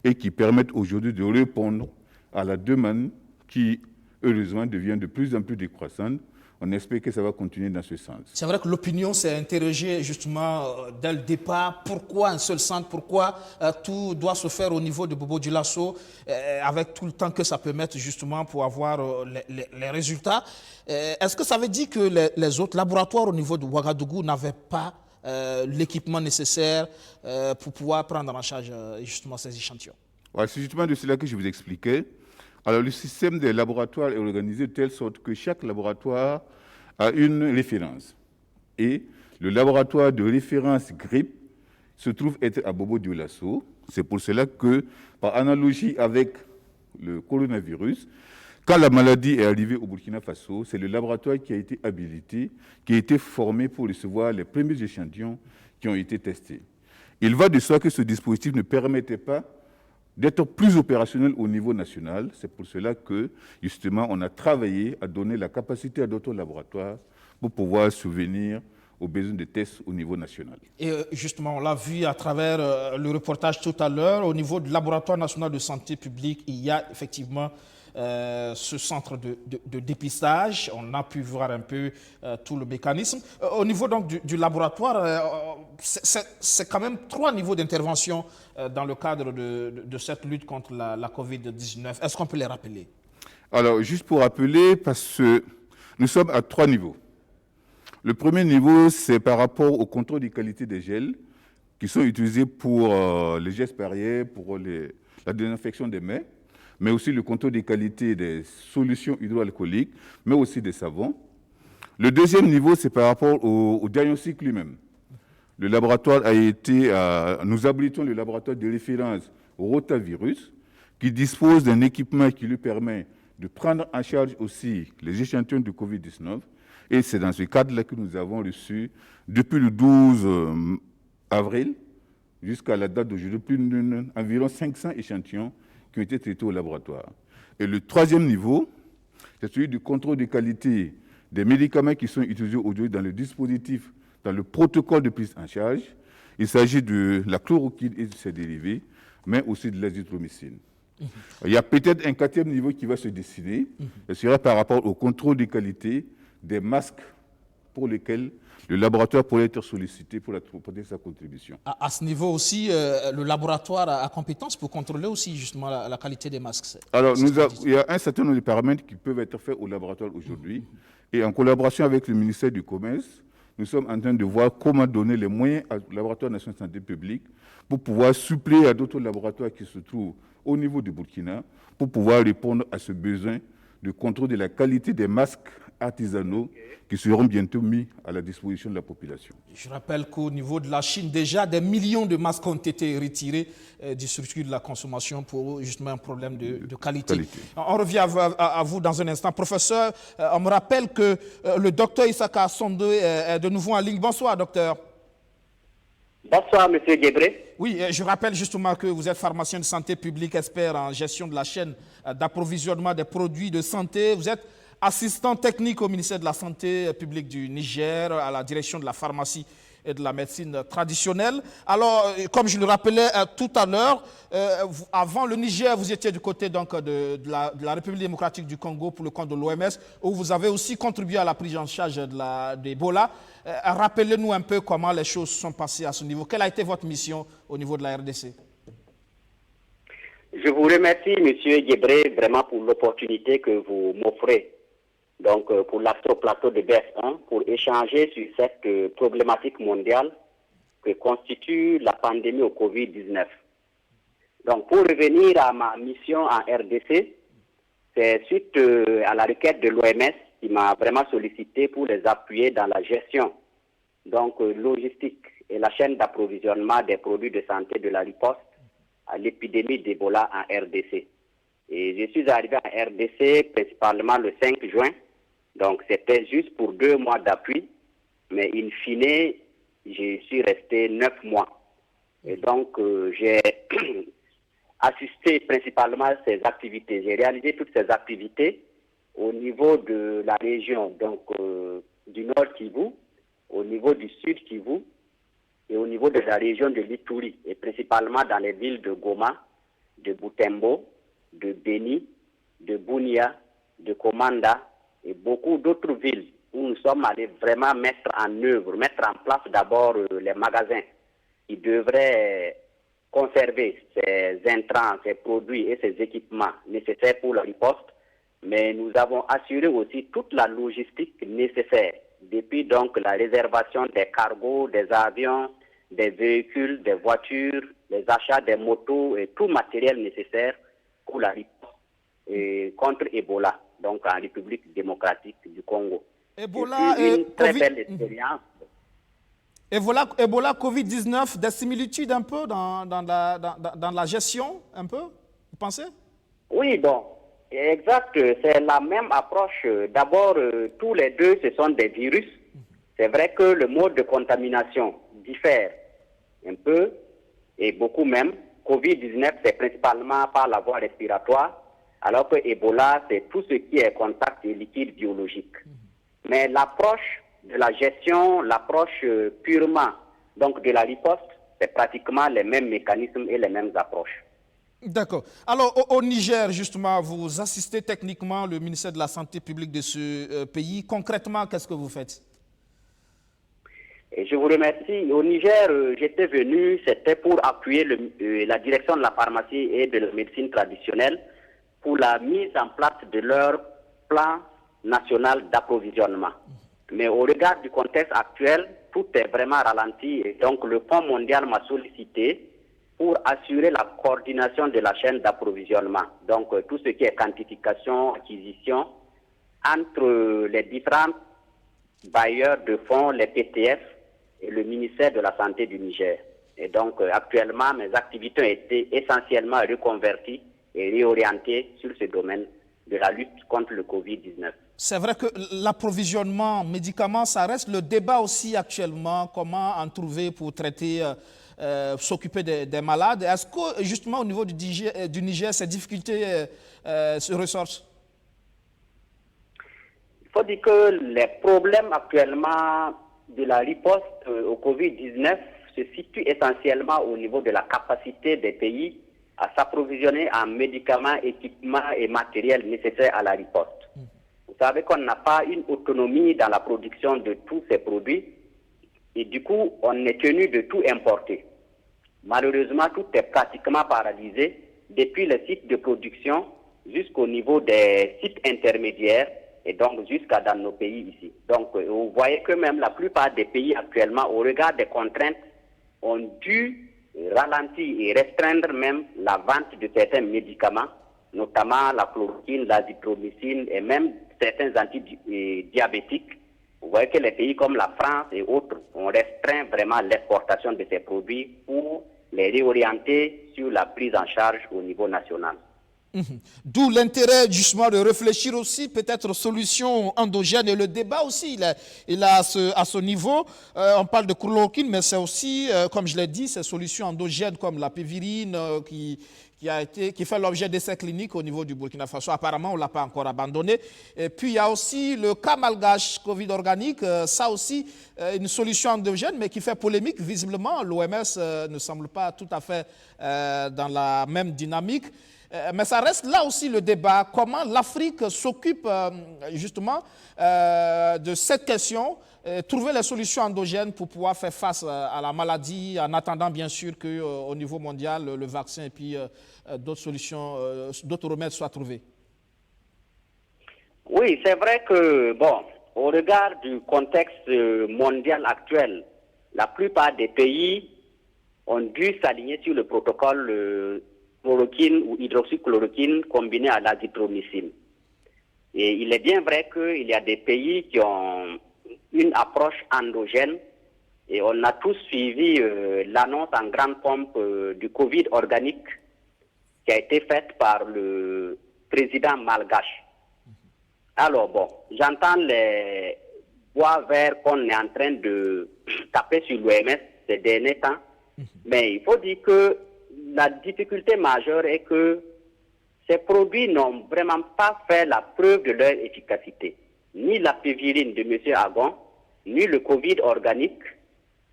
et qui permettent aujourd'hui de répondre à la demande qui, heureusement, devient de plus en plus décroissante. On espère que ça va continuer dans ce sens. C'est vrai que l'opinion s'est interrogée justement dès le départ. Pourquoi un seul centre? Pourquoi tout doit se faire au niveau de Bobo Dioulasso avec tout le temps que ça peut mettre justement pour avoir les résultats? Est-ce que ça veut dire que les autres laboratoires au niveau de Ouagadougou n'avaient pas l'équipement nécessaire pour pouvoir prendre en charge justement ces échantillons? Ouais, c'est justement de cela que je vous expliquais. Alors, le système des laboratoires est organisé de telle sorte que chaque laboratoire a une référence. Et le laboratoire de référence grippe se trouve être à Bobo Dioulasso. C'est pour cela que, par analogie avec le coronavirus, quand la maladie est arrivée au Burkina Faso, c'est le laboratoire qui a été habilité, qui a été formé pour recevoir les premiers échantillons qui ont été testés. Il va de soi que ce dispositif ne permettait pas d'être plus opérationnel au niveau national. C'est pour cela que, justement, on a travaillé à donner la capacité à d'autres laboratoires pour pouvoir subvenir aux besoins de tests au niveau national. Et justement, on l'a vu à travers le reportage tout à l'heure, au niveau du laboratoire national de santé publique, il y a effectivement ce centre de dépistage. On a pu voir un peu tout le mécanisme. Au niveau donc du laboratoire, c'est quand même 3 niveaux d'intervention dans le cadre de cette lutte contre la Covid-19. Est-ce qu'on peut les rappeler? Alors, juste pour rappeler, parce que nous sommes à 3 niveaux. Le premier niveau, c'est par rapport au contrôle des qualités des gels qui sont utilisés pour les gestes barrières, pour la désinfection des mains, mais aussi le contrôle des qualités des solutions hydroalcooliques, mais aussi des savons. Le deuxième niveau, c'est par rapport au diagnostic lui-même. Le laboratoire nous habilitons le laboratoire de référence rotavirus, qui dispose d'un équipement qui lui permet de prendre en charge aussi les échantillons de Covid-19. Et c'est dans ce cadre-là que nous avons reçu, depuis le 12 avril jusqu'à la date d'aujourd'hui, environ 500 échantillons qui ont été traités au laboratoire. Et le troisième niveau, c'est celui du contrôle de qualité des médicaments qui sont utilisés aujourd'hui dans le dispositif, dans le protocole de prise en charge. Il s'agit de la chloroquine et de ses dérivés, mais aussi de l'azithromycine. Il y a peut-être un 4e niveau qui va se dessiner. Ce sera par rapport au contrôle de qualité des masques pour lesquels le laboratoire pourrait être sollicité pour apporter sa contribution. À ce niveau aussi, le laboratoire a compétence pour contrôler aussi justement la qualité des masques. Alors, il y a un certain nombre de paramètres qui peuvent être faits au laboratoire aujourd'hui. Et en collaboration avec le ministère du Commerce, nous sommes en train de voir comment donner les moyens au laboratoire national de santé publique pour pouvoir suppléer à d'autres laboratoires qui se trouvent au niveau du Burkina pour pouvoir répondre à ce besoin de contrôle de la qualité des masques artisanaux qui seront bientôt mis à la disposition de la population. Je rappelle qu'au niveau de la Chine, déjà des millions de masques ont été retirés du circuit de la consommation pour justement un problème de qualité. On revient à vous dans un instant. Professeur, on me rappelle que le docteur Issaka Sondé est de nouveau en ligne. Bonsoir, docteur. Bonsoir, M. Guébré. Oui, je rappelle justement que vous êtes pharmacien de santé publique, expert en gestion de la chaîne d'approvisionnement des produits de santé. Vous êtes assistant technique au ministère de la Santé publique du Niger, à la direction de la pharmacie et de la médecine traditionnelle. Alors, comme je le rappelais tout à l'heure, avant le Niger, vous étiez du côté donc, de la République démocratique du Congo pour le compte de l'OMS, où vous avez aussi contribué à la prise en charge de l'Ebola. Rappelez-nous un peu comment les choses sont passées à ce niveau. Quelle a été votre mission au niveau de la RDC? Je vous remercie, M. Guébré, vraiment pour l'opportunité que vous m'offrez. Donc, pour l'accès au plateau de BF1, pour échanger sur cette problématique mondiale que constitue la pandémie au Covid-19. Donc, pour revenir à ma mission en RDC, c'est suite à la requête de l'OMS qui m'a vraiment sollicité pour les appuyer dans la gestion, donc logistique et la chaîne d'approvisionnement des produits de santé de la riposte à l'épidémie d'Ebola en RDC. Et je suis arrivé en RDC principalement le 5 juin. Donc, c'était juste pour 2 mois d'appui, mais in fine, je suis resté 9 mois. Et donc, j'ai assisté principalement à ces activités. J'ai réalisé toutes ces activités au niveau de la région, donc du nord Kivu, au niveau du sud Kivu, et au niveau de la région de l'Ituri, et principalement dans les villes de Goma, de Butembo, de Beni, de Bunia, de Komanda, et beaucoup d'autres villes où nous sommes allés vraiment mettre en œuvre, mettre en place d'abord les magasins qui devraient conserver ces intrants, ces produits et ces équipements nécessaires pour la riposte. Mais nous avons assuré aussi toute la logistique nécessaire, depuis donc la réservation des cargos, des avions, des véhicules, des voitures, les achats des motos et tout matériel nécessaire pour la riposte contre Ebola, donc en République démocratique du Congo. Ebola et une très belle expérience. Ebola Covid-19, des similitudes un peu dans la gestion, un peu, vous pensez? Oui, bon, exact, c'est la même approche. D'abord, tous les deux, ce sont des virus. C'est vrai que le mode de contamination diffère un peu, et beaucoup même. Covid-19, c'est principalement par la voie respiratoire, alors que Ebola, c'est tout ce qui est contact et liquide biologique. Mais l'approche de la gestion, l'approche purement donc de la riposte, c'est pratiquement les mêmes mécanismes et les mêmes approches. D'accord. Alors, au Niger, justement, vous assistez techniquement le ministère de la Santé publique de ce pays. Concrètement, qu'est-ce que vous faites? Et je vous remercie. Au Niger, j'étais venu, c'était pour appuyer la direction de la pharmacie et de la médecine traditionnelle pour la mise en place de leur plan national d'approvisionnement. Mais au regard du contexte actuel, tout est vraiment ralenti et donc le Fonds mondial m'a sollicité pour assurer la coordination de la chaîne d'approvisionnement. Donc tout ce qui est quantification, acquisition, entre les différents bailleurs de fonds, les PTF et le ministère de la Santé du Niger. Et donc actuellement, mes activités ont été essentiellement reconverties et réorientées sur ce domaine de la lutte contre le Covid-19. C'est vrai que l'approvisionnement médicaments, ça reste le débat aussi actuellement. Comment en trouver pour traiter, s'occuper des malades? Est-ce que justement au niveau du Niger ces difficultés se ressortent? Il faut dire que les problèmes actuellement de la riposte au Covid-19 se situent essentiellement au niveau de la capacité des pays à s'approvisionner en médicaments, équipements et matériels nécessaires à la riposte. Vous savez qu'on n'a pas une autonomie dans la production de tous ces produits et du coup, on est tenu de tout importer. Malheureusement, tout est pratiquement paralysé depuis le site de production jusqu'au niveau des sites intermédiaires et donc jusqu'à dans nos pays ici. Donc, vous voyez que même la plupart des pays actuellement, au regard des contraintes, ont dû ralentir et restreindre même la vente de certains médicaments, notamment la chloroquine, l'azithromycine et même certains antidiabétiques. Vous voyez que les pays comme la France et autres ont restreint vraiment l'exportation de ces produits pour les réorienter sur la prise en charge au niveau national. D'où l'intérêt justement de réfléchir aussi peut-être aux solutions endogènes et le débat aussi il a à ce niveau. On parle de chloroquine mais c'est aussi, comme je l'ai dit, ces solutions endogènes comme la pévirine qui fait l'objet d'essais cliniques au niveau du Burkina Faso. Apparemment, on ne l'a pas encore abandonné. Et puis, il y a aussi le cas malgache Covid organique. Ça aussi, une solution endogène, mais qui fait polémique. Visiblement, l'OMS ne semble pas tout à fait dans la même dynamique. Mais ça reste là aussi le débat. Comment l'Afrique s'occupe justement de cette question, trouver les solutions endogènes pour pouvoir faire face à la maladie, en attendant bien sûr qu'au niveau mondial, le vaccin et puis d'autres solutions, d'autres remèdes soient trouvés. Oui, c'est vrai que, bon, au regard du contexte mondial actuel, la plupart des pays ont dû s'aligner sur le protocole chloroquine ou hydroxychloroquine combiné à l'azithromycine. Et il est bien vrai qu'il y a des pays qui ont une approche endogène et on a tous suivi l'annonce en grande pompe du Covid organique qui a été faite par le président malgache. Alors bon, j'entends les voix verts qu'on est en train de taper sur l'OMS ces derniers temps, mais il faut dire que la difficulté majeure est que ces produits n'ont vraiment pas fait la preuve de leur efficacité. Ni la pévirine de M. Agon, ni le Covid organique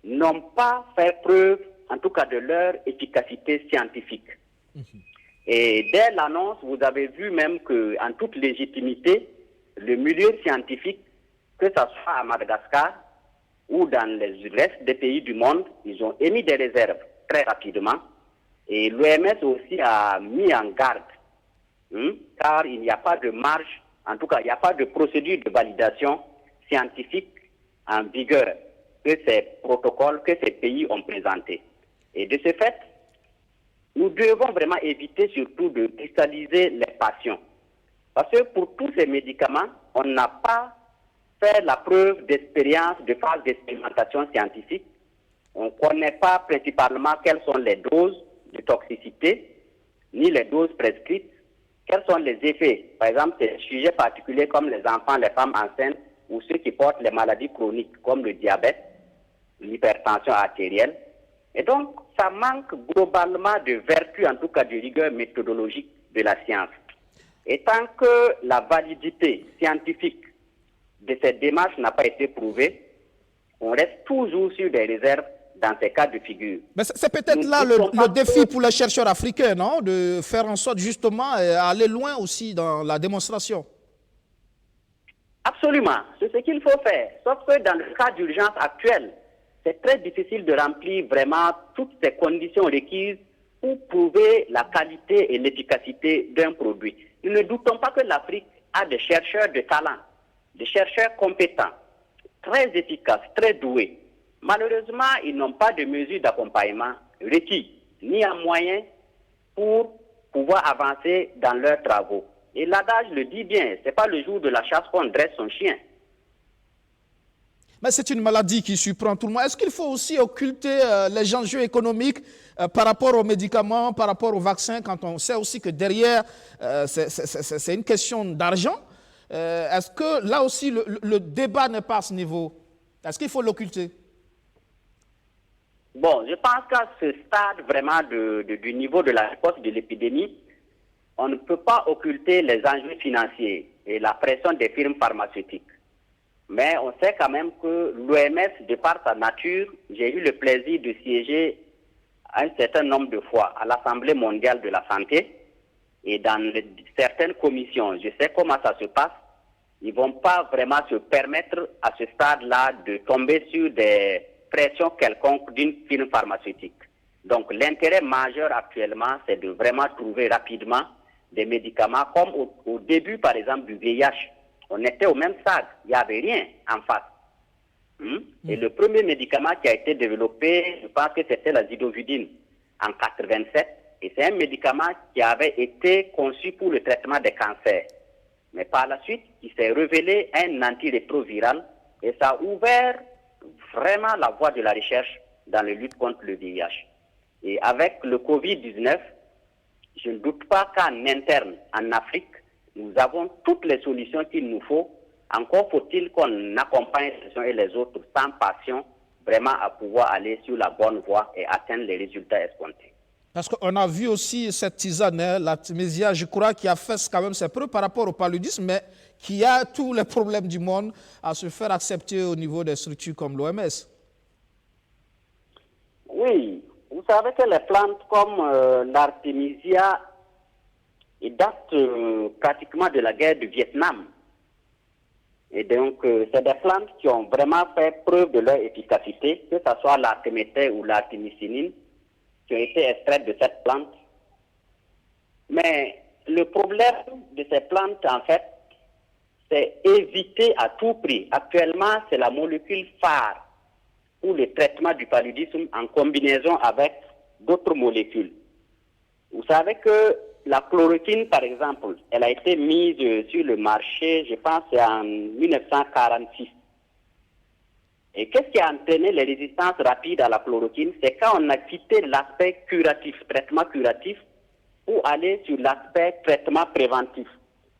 n'ont pas fait preuve, en tout cas, de leur efficacité scientifique. Et dès l'annonce, vous avez vu même qu'en toute légitimité, le milieu scientifique, que ce soit à Madagascar ou dans le reste des pays du monde, ils ont émis des réserves très rapidement. Et l'OMS aussi a mis en garde, car il n'y a pas de marge, en tout cas, il n'y a pas de procédure de validation scientifique en vigueur que ces protocoles, que ces pays ont présentés. Et de ce fait, nous devons vraiment éviter surtout de cristalliser les passions. Parce que pour tous ces médicaments, on n'a pas fait la preuve d'expérience, de phase d'expérimentation scientifique. On ne connaît pas principalement quelles sont les doses de toxicité, ni les doses prescrites, quels sont les effets. Par exemple, des sujets particuliers comme les enfants, les femmes enceintes ou ceux qui portent les maladies chroniques comme le diabète, l'hypertension artérielle. Et donc, ça manque globalement de vertu, en tout cas de rigueur méthodologique de la science. Et tant que la validité scientifique de cette démarche n'a pas été prouvée, on reste toujours sur des réserves dans ces cas de figure. Mais c'est peut-être là le défi pour les chercheurs africains, non? De faire en sorte justement aller loin aussi dans la démonstration. Absolument, c'est ce qu'il faut faire. Sauf que dans le cas d'urgence actuelle, c'est très difficile de remplir vraiment toutes ces conditions requises pour prouver la qualité et l'efficacité d'un produit. Nous ne doutons pas que l'Afrique a des chercheurs de talent, des chercheurs compétents, très efficaces, très doués. Malheureusement, ils n'ont pas de mesures d'accompagnement requis, ni en moyens pour pouvoir avancer dans leurs travaux. Et l'adage le dit bien, ce n'est pas le jour de la chasse qu'on dresse son chien. Mais c'est une maladie qui surprend tout le monde. Est-ce qu'il faut aussi occulter les enjeux économiques par rapport aux médicaments, par rapport aux vaccins, quand on sait aussi que derrière, c'est une question d'argent? Est-ce que là aussi, le débat n'est pas à ce niveau? Est-ce qu'il faut l'occulter? Bon, je pense qu'à ce stade vraiment du niveau de la réponse de l'épidémie, on ne peut pas occulter les enjeux financiers et la pression des firmes pharmaceutiques. Mais on sait quand même que l'OMS, de par sa nature, j'ai eu le plaisir de siéger un certain nombre de fois à l'Assemblée mondiale de la santé et dans certaines commissions. Je sais comment ça se passe. ils ne vont pas vraiment se permettre à ce stade-là de tomber sur des pressions quelconques d'une firme pharmaceutique. Donc l'intérêt majeur actuellement, c'est de vraiment trouver rapidement des médicaments comme au début, par exemple, du VIH. On était au même stade, il n'y avait rien en face. Et le premier médicament qui a été développé, je pense que c'était la zidovudine en 87. Et c'est un médicament qui avait été conçu pour le traitement des cancers. Mais par la suite, il s'est révélé un antirétroviral et ça a ouvert vraiment la voie de la recherche dans la lutte contre le VIH. Et avec le Covid-19, je ne doute pas qu'en interne, en Afrique, nous avons toutes les solutions qu'il nous faut. Encore faut-il qu'on accompagne les uns et les autres sans passion, vraiment à pouvoir aller sur la bonne voie et atteindre les résultats escomptés. Parce qu'on a vu aussi cette tisane, l'artémisia, je crois, qui a fait quand même ses preuves par rapport au paludisme, mais qui a tous les problèmes du monde à se faire accepter au niveau des structures comme l'OMS. Oui, vous savez que les plantes comme l'artémisia datent pratiquement de la guerre du Vietnam. Et donc, c'est des plantes qui ont vraiment fait preuve de leur efficacité, que ce soit l'artéméthée ou l'artémisinine, qui ont été extraites de cette plante. Mais le problème de ces plantes, en fait, c'est éviter à tout prix. Actuellement, c'est la molécule phare pour le traitement du paludisme en combinaison avec d'autres molécules. Vous savez que la chloroquine, par exemple, elle a été mise sur le marché, je pense, en 1946. Et qu'est-ce qui a entraîné les résistances rapides à la chloroquine? C'est quand on a quitté l'aspect curatif, traitement curatif, pour aller sur l'aspect traitement préventif,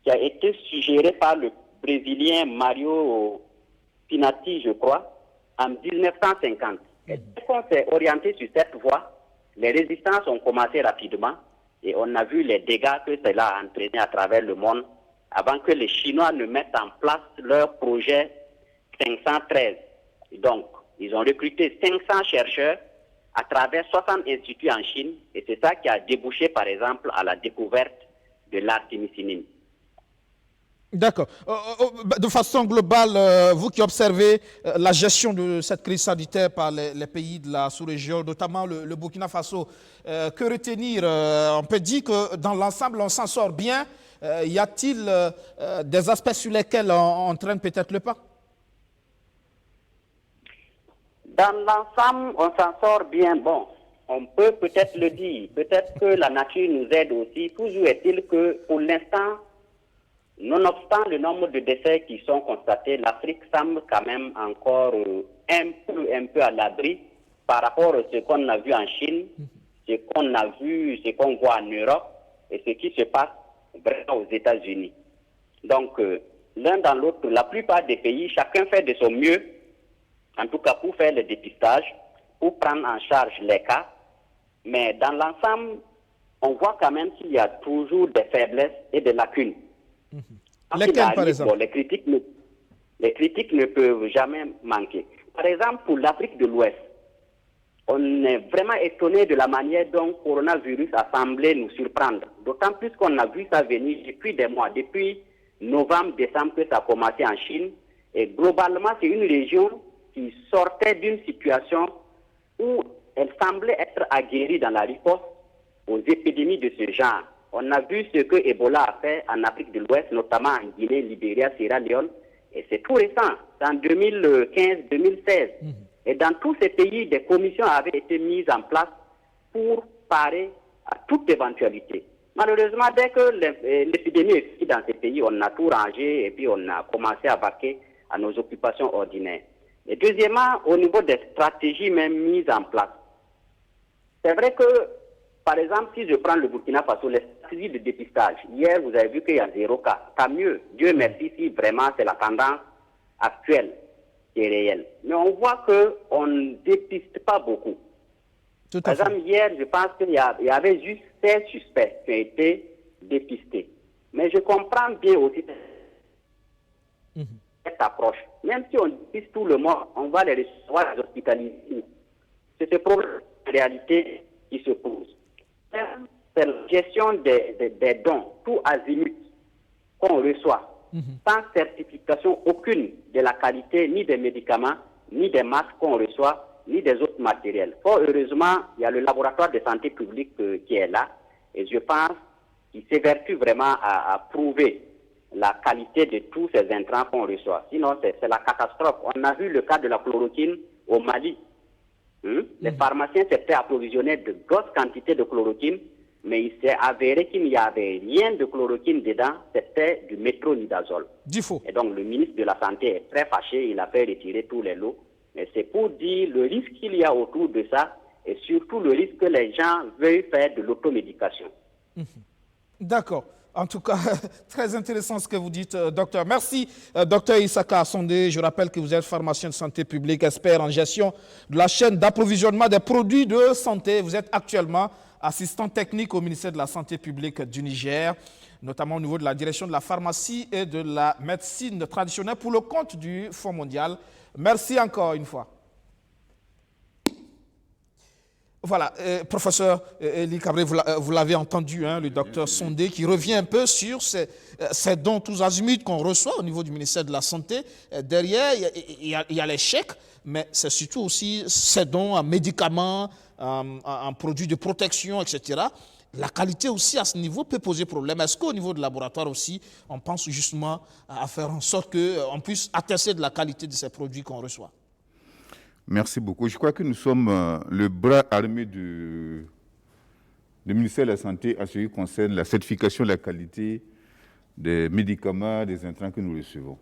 qui a été suggéré par le Brésilien Mario Pinati, je crois, en 1950. Et dès qu'on s'est orienté sur cette voie, les résistances ont commencé rapidement et on a vu les dégâts que cela a entraîné à travers le monde avant que les Chinois ne mettent en place leur projet 513. Donc, ils ont recruté 500 chercheurs à travers 60 instituts en Chine et c'est ça qui a débouché, par exemple, à la découverte de l'artémisinine. D'accord. De façon globale, vous qui observez la gestion de cette crise sanitaire par les pays de la sous-région, notamment le Burkina Faso, que retenir? On peut dire que dans l'ensemble, on s'en sort bien. Y a-t-il des aspects sur lesquels on traîne peut-être le pas? Dans l'ensemble, on s'en sort bien. Bon, on peut peut-être le dire. Peut-être que la nature nous aide aussi. Toujours est-il que, pour l'instant, nonobstant le nombre de décès qui sont constatés, l'Afrique semble quand même encore un peu à l'abri par rapport à ce qu'on a vu en Chine, ce qu'on a vu, ce qu'on voit en Europe et ce qui se passe vraiment aux États-Unis. Donc, l'un dans l'autre, la plupart des pays, chacun fait de son mieux, en tout cas pour faire le dépistage, pour prendre en charge les cas. Mais dans l'ensemble, on voit quand même qu'il y a toujours des faiblesses et des lacunes. Lesquelles, par exemple? Bon, les critiques ne peuvent jamais manquer. Par exemple, pour l'Afrique de l'Ouest, on est vraiment étonné de la manière dont le coronavirus a semblé nous surprendre. D'autant plus qu'on a vu ça venir depuis des mois, depuis novembre, décembre, que ça a commencé en Chine. Et globalement, c'est une région qui sortait d'une situation où elle semblait être aguerrie dans la riposte aux épidémies de ce genre. On a vu ce que Ebola a fait en Afrique de l'Ouest, notamment en Guinée, Libéria, Sierra Leone. Et c'est tout récent, c'est en 2015-2016. Et dans tous ces pays, des commissions avaient été mises en place pour parer à toute éventualité. Malheureusement, dès que l'épidémie est finie dans ces pays, on a tout rangé et puis on a commencé à vaquer à nos occupations ordinaires. Et deuxièmement, au niveau des stratégies même mises en place, c'est vrai que, par exemple, si je prends le Burkina Faso, les stratégies de dépistage, hier vous avez vu qu'il y a 0 cas. Tant mieux, Dieu merci si vraiment c'est la tendance actuelle qui est réelle. Mais on voit qu'on ne dépiste pas beaucoup. Par exemple, hier, je pense qu'il y avait juste 16 suspects qui ont été dépistés. Mais je comprends bien aussi cette approche. Même si on dépiste tout le monde, on va les recevoir, les hospitaliser. C'est ce problème de réalité qui se pose. C'est la gestion des dons, tout azimut qu'on reçoit. sans certification aucune de la qualité ni des médicaments, ni des masques qu'on reçoit, ni des autres matériels. Fort heureusement, il y a le laboratoire de santé publique qui est là, et je pense qu'il s'évertue vraiment à prouver la qualité de tous ces intrants qu'on reçoit. Sinon, c'est la catastrophe. On a vu le cas de la chloroquine au Mali. Les pharmaciens s'étaient approvisionnés de grosses quantités de chloroquine, mais il s'est avéré qu'il n'y avait rien de chloroquine dedans, c'était du métronidazole. Et donc le ministre de la Santé est très fâché, il a fait retirer tous les lots. Mais c'est pour dire le risque qu'il y a autour de ça, et surtout le risque que les gens veuillent faire de l'automédication. D'accord. En tout cas, très intéressant ce que vous dites, docteur. Merci, docteur Issaka Sondé. Je rappelle que vous êtes pharmacien de santé publique, expert en gestion de la chaîne d'approvisionnement des produits de santé. Vous êtes actuellement assistant technique au ministère de la Santé publique du Niger, notamment au niveau de la direction de la pharmacie et de la médecine traditionnelle pour le compte du Fonds mondial. Merci encore une fois. Voilà, professeur Elie Cabré, vous l'avez entendu, hein, le docteur Sondé, qui revient un peu sur ces dons tous azimuts qu'on reçoit au niveau du ministère de la Santé. Derrière, il y a les chèques, mais c'est surtout aussi ces dons en médicaments, en produits de protection, etc. La qualité aussi à ce niveau peut poser problème. Est-ce qu'au niveau du laboratoire aussi, on pense justement à faire en sorte qu'on puisse attester de la qualité de ces produits qu'on reçoit? Merci beaucoup. Je crois que nous sommes le bras armé du ministère de la Santé en ce qui concerne la certification de la qualité des médicaments, des intrants que nous recevons.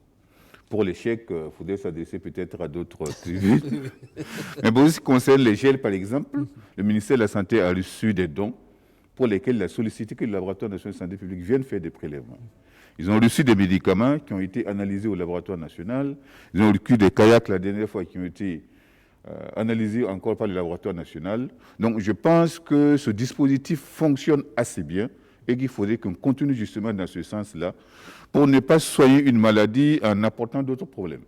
Pour les chèques, il faudrait s'adresser peut-être à d'autres tribunaux. Mais pour ce qui concerne les gels, par exemple, le ministère de la Santé a reçu des dons pour lesquels il a sollicité que le laboratoire national de santé publique vienne faire des prélèvements. Ils ont reçu des médicaments qui ont été analysés au laboratoire national. Ils ont reçu des kayaks la dernière fois qui ont été analysés encore par le laboratoire national. Donc je pense que ce dispositif fonctionne assez bien et qu'il faudrait qu'on continue justement dans ce sens-là pour ne pas soigner une maladie en apportant d'autres problèmes.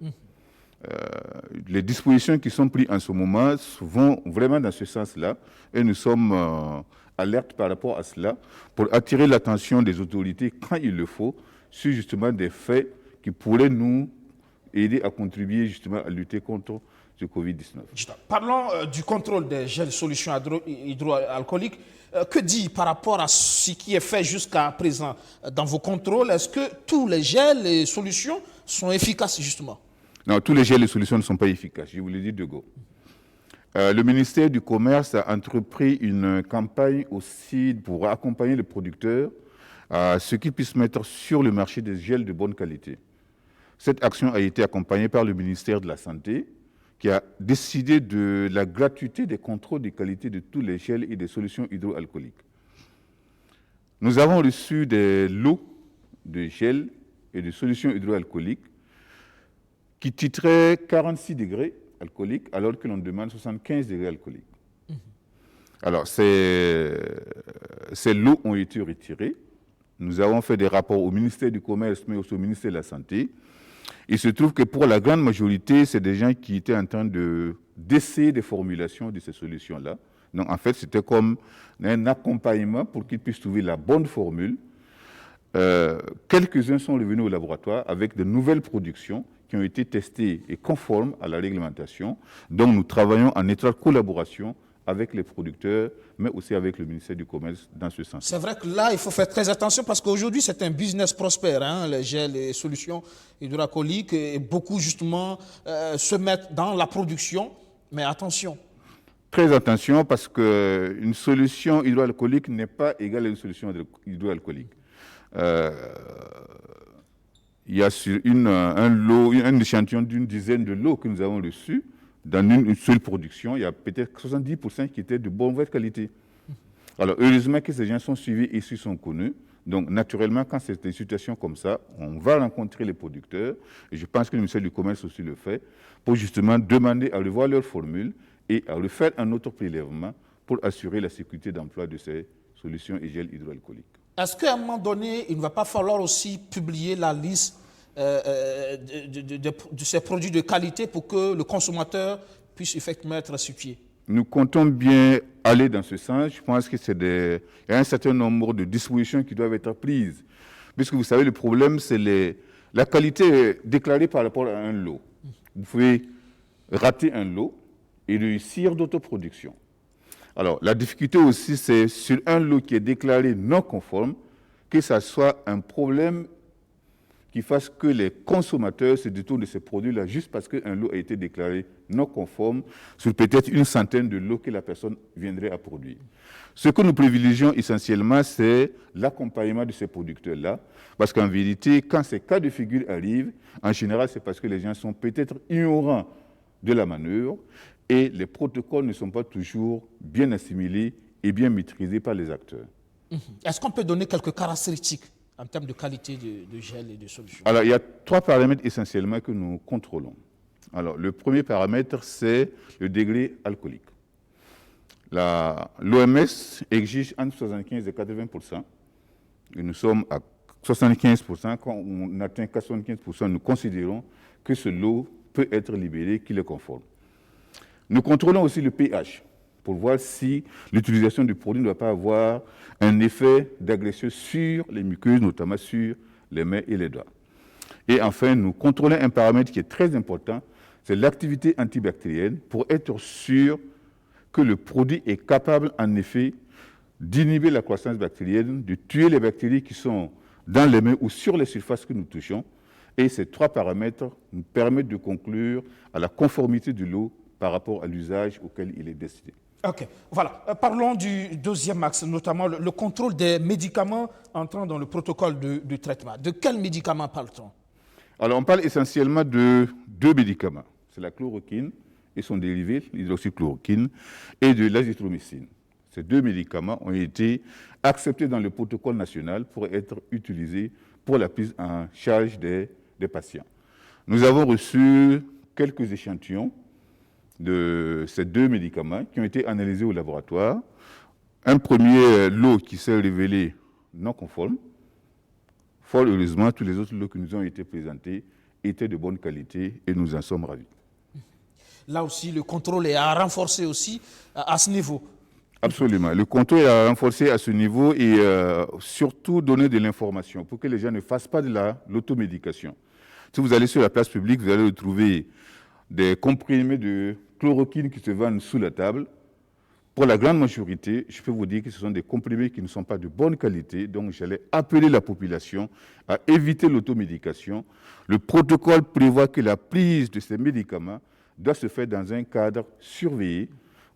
Les dispositions qui sont prises en ce moment vont vraiment dans ce sens-là et nous sommes alertes par rapport à cela pour attirer l'attention des autorités quand il le faut sur justement des faits qui pourraient nous aider à contribuer justement à lutter contre du Covid-19. Parlons du contrôle des gels solutions hydroalcooliques. Que dit par rapport à ce qui est fait jusqu'à présent dans vos contrôles? Est-ce que tous les gels et solutions sont efficaces justement? Non, tous les gels et solutions ne sont pas efficaces, je vous le dis de go. Le ministère du Commerce a entrepris une campagne aussi pour accompagner les producteurs à ce qu'ils puissent mettre sur le marché des gels de bonne qualité. Cette action a été accompagnée par le ministère de la Santé, qui a décidé de la gratuité des contrôles de qualité de tous les gels et des solutions hydroalcooliques. Nous avons reçu des lots de gels et de solutions hydroalcooliques qui titraient 46 degrés alcooliques alors que l'on demande 75 degrés alcooliques. Alors, ces lots ont été retirés. Nous avons fait des rapports au ministère du Commerce, mais aussi au ministère de la Santé. Il se trouve que pour la grande majorité, c'est des gens qui étaient en train d'essayer des formulations de ces solutions-là. Donc, en fait, c'était comme un accompagnement pour qu'ils puissent trouver la bonne formule. Quelques-uns sont revenus au laboratoire avec de nouvelles productions qui ont été testées et conformes à la réglementation. Donc, nous travaillons en étroite collaboration avec les producteurs, mais aussi avec le ministère du Commerce dans ce sens. C'est vrai que là, il faut faire très attention parce qu'aujourd'hui, c'est un business prospère, hein, les gels, les solutions hydroalcooliques, et beaucoup, justement, se mettent dans la production, mais attention. Très attention parce qu'une solution hydroalcoolique n'est pas égale à une solution hydroalcoolique. Il y a sur un échantillon d'une dizaine de lots que nous avons reçus. Dans une seule production, il y a peut-être 70% qui étaient de bonne qualité. Alors, heureusement que ces gens sont suivis et sont connus. Donc, naturellement, quand c'est une situation comme ça, on va rencontrer les producteurs. Et je pense que le ministère du Commerce aussi le fait, pour justement demander à revoir leur formule et à refaire un autre prélèvement pour assurer la sécurité d'emploi de ces solutions et gels hydroalcooliques. Est-ce qu'à un moment donné, il ne va pas falloir aussi publier la liste de ces produits de qualité pour que le consommateur puisse effectivement être assujetti? Nous comptons bien aller dans ce sens. Je pense qu'il y a un certain nombre de dispositions qui doivent être prises. Puisque vous savez, le problème, c'est La qualité est déclarée par rapport à un lot. Vous pouvez rater un lot et réussir d'autoproduction. Alors, la difficulté aussi, c'est sur un lot qui est déclaré non conforme, que ça soit un problème qui fasse que les consommateurs se détournent de ces produits-là juste parce qu'un lot a été déclaré non conforme sur peut-être une centaine de lots que la personne viendrait à produire. Ce que nous privilégions essentiellement, c'est l'accompagnement de ces producteurs-là, parce qu'en vérité, quand ces cas de figure arrivent, en général, c'est parce que les gens sont peut-être ignorants de la manœuvre et les protocoles ne sont pas toujours bien assimilés et bien maîtrisés par les acteurs. Est-ce qu'on peut donner quelques caractéristiques en termes de qualité de gel et de solution? Alors, il y a 3 paramètres essentiellement que nous contrôlons. Alors, le premier paramètre, c'est le degré alcoolique. L'OMS exige entre 75 et 80%, et nous sommes à 75%. Quand on atteint 75%, nous considérons que ce lot peut être libéré, qu'il est conforme. Nous contrôlons aussi le pH pour voir si l'utilisation du produit ne doit pas avoir un effet d'agression sur les muqueuses, notamment sur les mains et les doigts. Et enfin, nous contrôlons un paramètre qui est très important, c'est l'activité antibactérienne, pour être sûr que le produit est capable, en effet, d'inhiber la croissance bactérienne, de tuer les bactéries qui sont dans les mains ou sur les surfaces que nous touchons. Et ces 3 paramètres nous permettent de conclure à la conformité du lot par rapport à l'usage auquel il est destiné. Ok, voilà. Parlons du deuxième axe, notamment le contrôle des médicaments entrant dans le protocole de traitement. De quels médicaments parle-t-on? Alors, on parle essentiellement de 2 médicaments. C'est la chloroquine et son dérivé, l'hydroxychloroquine, et de l'azithromycine. Ces 2 médicaments ont été acceptés dans le protocole national pour être utilisés pour la prise en charge des patients. Nous avons reçu quelques échantillons de ces 2 médicaments qui ont été analysés au laboratoire. Un premier lot qui s'est révélé non conforme. Fort heureusement, tous les autres lots qui nous ont été présentés étaient de bonne qualité et nous en sommes ravis. Là aussi, le contrôle est à renforcer aussi à ce niveau. Absolument. Le contrôle est à renforcer à ce niveau et surtout donner de l'information pour que les gens ne fassent pas de l'automédication. Si vous allez sur la place publique, vous allez retrouver des comprimés de chloroquine qui se vendent sous la table. Pour la grande majorité, je peux vous dire que ce sont des comprimés qui ne sont pas de bonne qualité. Donc, j'allais appeler la population à éviter l'automédication. Le protocole prévoit que la prise de ces médicaments doit se faire dans un cadre surveillé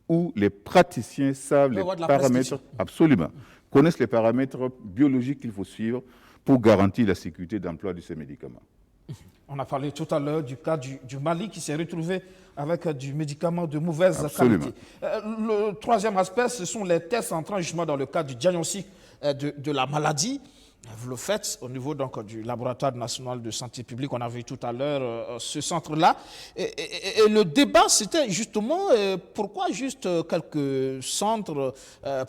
où les praticiens savent les paramètres, absolument, connaissent les paramètres biologiques qu'il faut suivre pour garantir la sécurité d'emploi de ces médicaments. On a parlé tout à l'heure du cas du Mali qui s'est retrouvé avec du médicament de mauvaise qualité. Le troisième aspect, ce sont les tests entrant justement dans le cadre du diagnostic de la maladie. Vous le faites au niveau donc, du laboratoire national de santé publique. On a vu tout à l'heure ce centre-là. Et le débat, c'était justement pourquoi juste quelques centres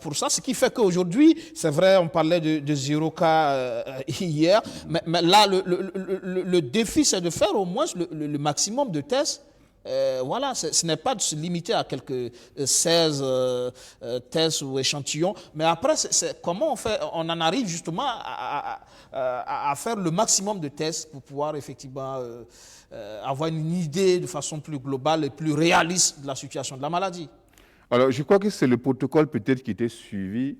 pour ça. Ce qui fait qu'aujourd'hui, c'est vrai, on parlait de 0 cas hier, mais là, le défi, c'est de faire au moins le maximum de tests. Voilà, ce n'est pas de se limiter à quelques 16 tests ou échantillons, mais après, c'est comment on fait, on en arrive justement à faire le maximum de tests pour pouvoir effectivement avoir une idée de façon plus globale et plus réaliste de la situation de la maladie. Alors, je crois que c'est le protocole peut-être qui était suivi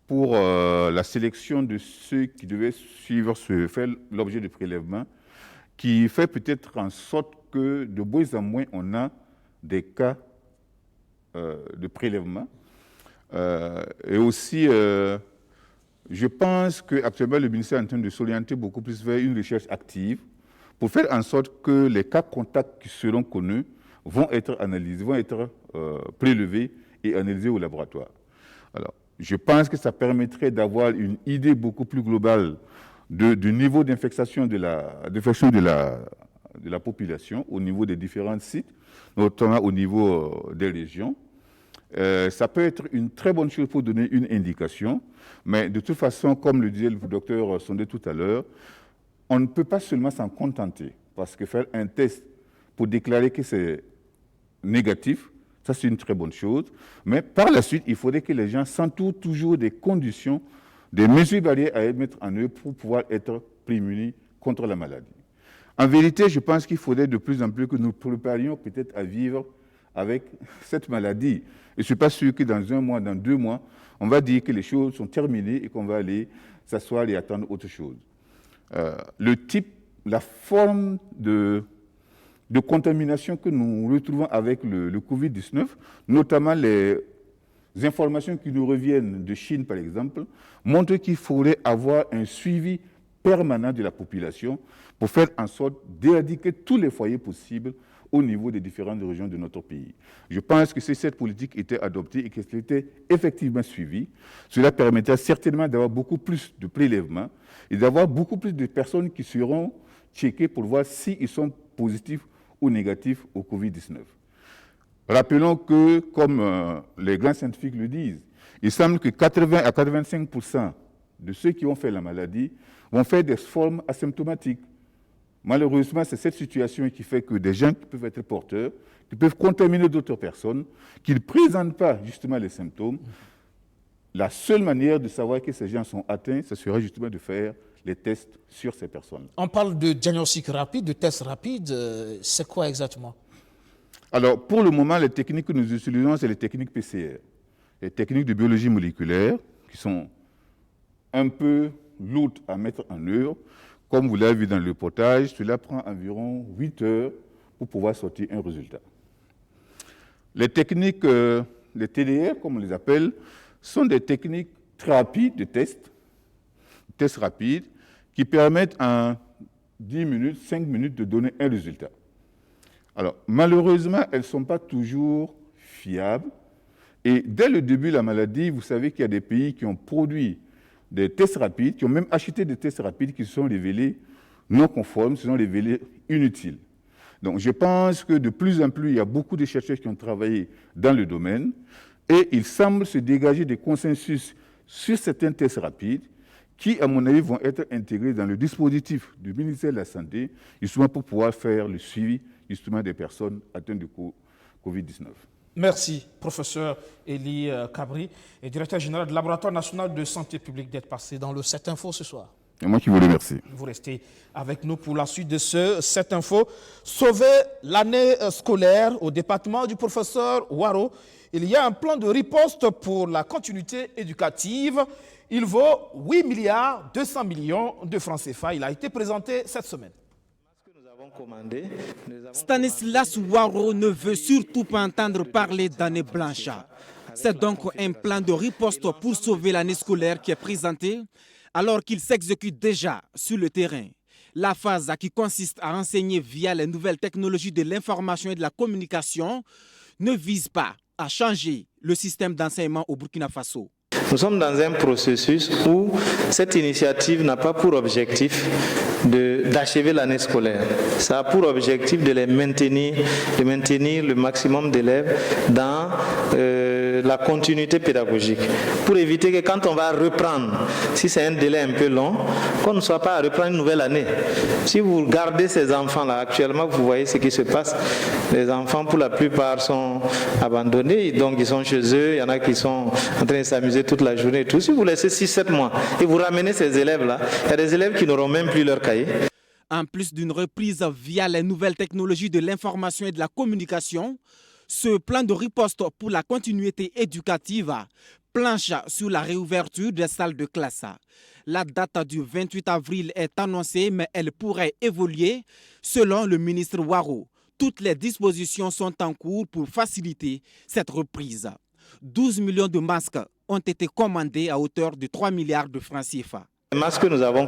pour la sélection de ceux qui devaient faire l'objet de prélèvement, qui fait peut-être en sorte que de moins en moins, on a des cas de prélèvement. Et aussi, je pense qu'actuellement, le ministère est en train de s'orienter beaucoup plus vers une recherche active pour faire en sorte que les cas contacts qui seront connus vont être analysés, vont être prélevés et analysés au laboratoire. Alors, je pense que ça permettrait d'avoir une idée beaucoup plus globale du niveau d'infection de la population au niveau des différents sites, notamment au niveau des régions. Ça peut être une très bonne chose pour donner une indication, mais de toute façon, comme le disait le docteur Sondé tout à l'heure, on ne peut pas seulement s'en contenter, parce que faire un test pour déclarer que c'est négatif, ça c'est une très bonne chose, mais par la suite, il faudrait que les gens s'entourent toujours des conditions, des mesures barrières à mettre en œuvre pour pouvoir être prémunis contre la maladie. En vérité, je pense qu'il faudrait de plus en plus que nous préparions peut-être à vivre avec cette maladie. Et je ne suis pas sûr que dans 1 mois, dans 2 mois, on va dire que les choses sont terminées et qu'on va aller s'asseoir et attendre autre chose. La forme de contamination que nous retrouvons avec le Covid-19, notamment les informations qui nous reviennent de Chine, par exemple, montrent qu'il faudrait avoir un suivi permanent de la population pour faire en sorte d'éradiquer tous les foyers possibles au niveau des différentes régions de notre pays. Je pense que si cette politique était adoptée et qu'elle était effectivement suivie, cela permettrait certainement d'avoir beaucoup plus de prélèvements et d'avoir beaucoup plus de personnes qui seront checkées pour voir s'ils sont positifs ou négatifs au Covid-19. Rappelons que, comme les grands scientifiques le disent, il semble que 80 à 85% de ceux qui ont fait la maladie vont faire des formes asymptomatiques. Malheureusement, c'est cette situation qui fait que des gens qui peuvent être porteurs, qui peuvent contaminer d'autres personnes, qui ne présentent pas justement les symptômes, la seule manière de savoir que ces gens sont atteints, ce serait justement de faire les tests sur ces personnes. On parle de diagnostic rapide, de tests rapides. C'est quoi exactement? Alors, pour le moment, les techniques que nous utilisons, c'est les techniques PCR, les techniques de biologie moléculaire, qui sont un peu lourdes à mettre en œuvre. Comme vous l'avez vu dans le reportage, cela prend environ 8 heures pour pouvoir sortir un résultat. Les techniques, les TDR, comme on les appelle, sont des techniques très rapides de tests rapides, qui permettent en 10 minutes, 5 minutes de donner un résultat. Alors, malheureusement, elles ne sont pas toujours fiables. Et dès le début de la maladie, vous savez qu'il y a des pays qui ont produit des tests rapides, qui ont même acheté des tests rapides qui se sont révélés non conformes, se sont révélés inutiles. Donc, je pense que de plus en plus, il y a beaucoup de chercheurs qui ont travaillé dans le domaine et il semble se dégager des consensus sur certains tests rapides qui, à mon avis, vont être intégrés dans le dispositif du ministère de la Santé, justement pour pouvoir faire le suivi justement des personnes atteintes de Covid-19. Merci, professeur Elie Cabri, et directeur général du Laboratoire national de santé publique, d'être passé dans le 7 Info ce soir. Et moi qui vous remercie. Vous restez avec nous pour la suite de ce 7 Info. Sauver l'année scolaire au département du professeur Waro. Il y a un plan de riposte pour la continuité éducative. Il vaut 8 milliards 200 millions de francs CFA. Il a été présenté cette semaine. Stanislas Waro ne veut surtout pas entendre parler d'année blanche. C'est donc un plan de riposte pour sauver l'année scolaire qui est présenté alors qu'il s'exécute déjà sur le terrain. La phase qui consiste à enseigner via les nouvelles technologies de l'information et de la communication ne vise pas à changer le système d'enseignement au Burkina Faso. Nous sommes dans un processus où cette initiative n'a pas pour objectif d'achever l'année scolaire. Ça a pour objectif de maintenir le maximum d'élèves dans la continuité pédagogique, pour éviter que quand on va reprendre, si c'est un délai un peu long, qu'on ne soit pas à reprendre une nouvelle année. Si vous regardez ces enfants-là, actuellement, vous voyez ce qui se passe. Les enfants, pour la plupart, sont abandonnés, donc ils sont chez eux, il y en a qui sont en train de s'amuser toute la journée et tout. Si vous laissez 6-7 mois et vous ramenez ces élèves-là, il y a des élèves qui n'auront même plus leur cahier. En plus d'une reprise via les nouvelles technologies de l'information et de la communication, ce plan de riposte pour la continuité éducative planche sur la réouverture des salles de classe. La date du 28 avril est annoncée, mais elle pourrait évoluer selon le ministre Waro. Toutes les dispositions sont en cours pour faciliter cette reprise. 12 millions de masques ont été commandés à hauteur de 3 milliards de francs CFA. Les masques que nous avons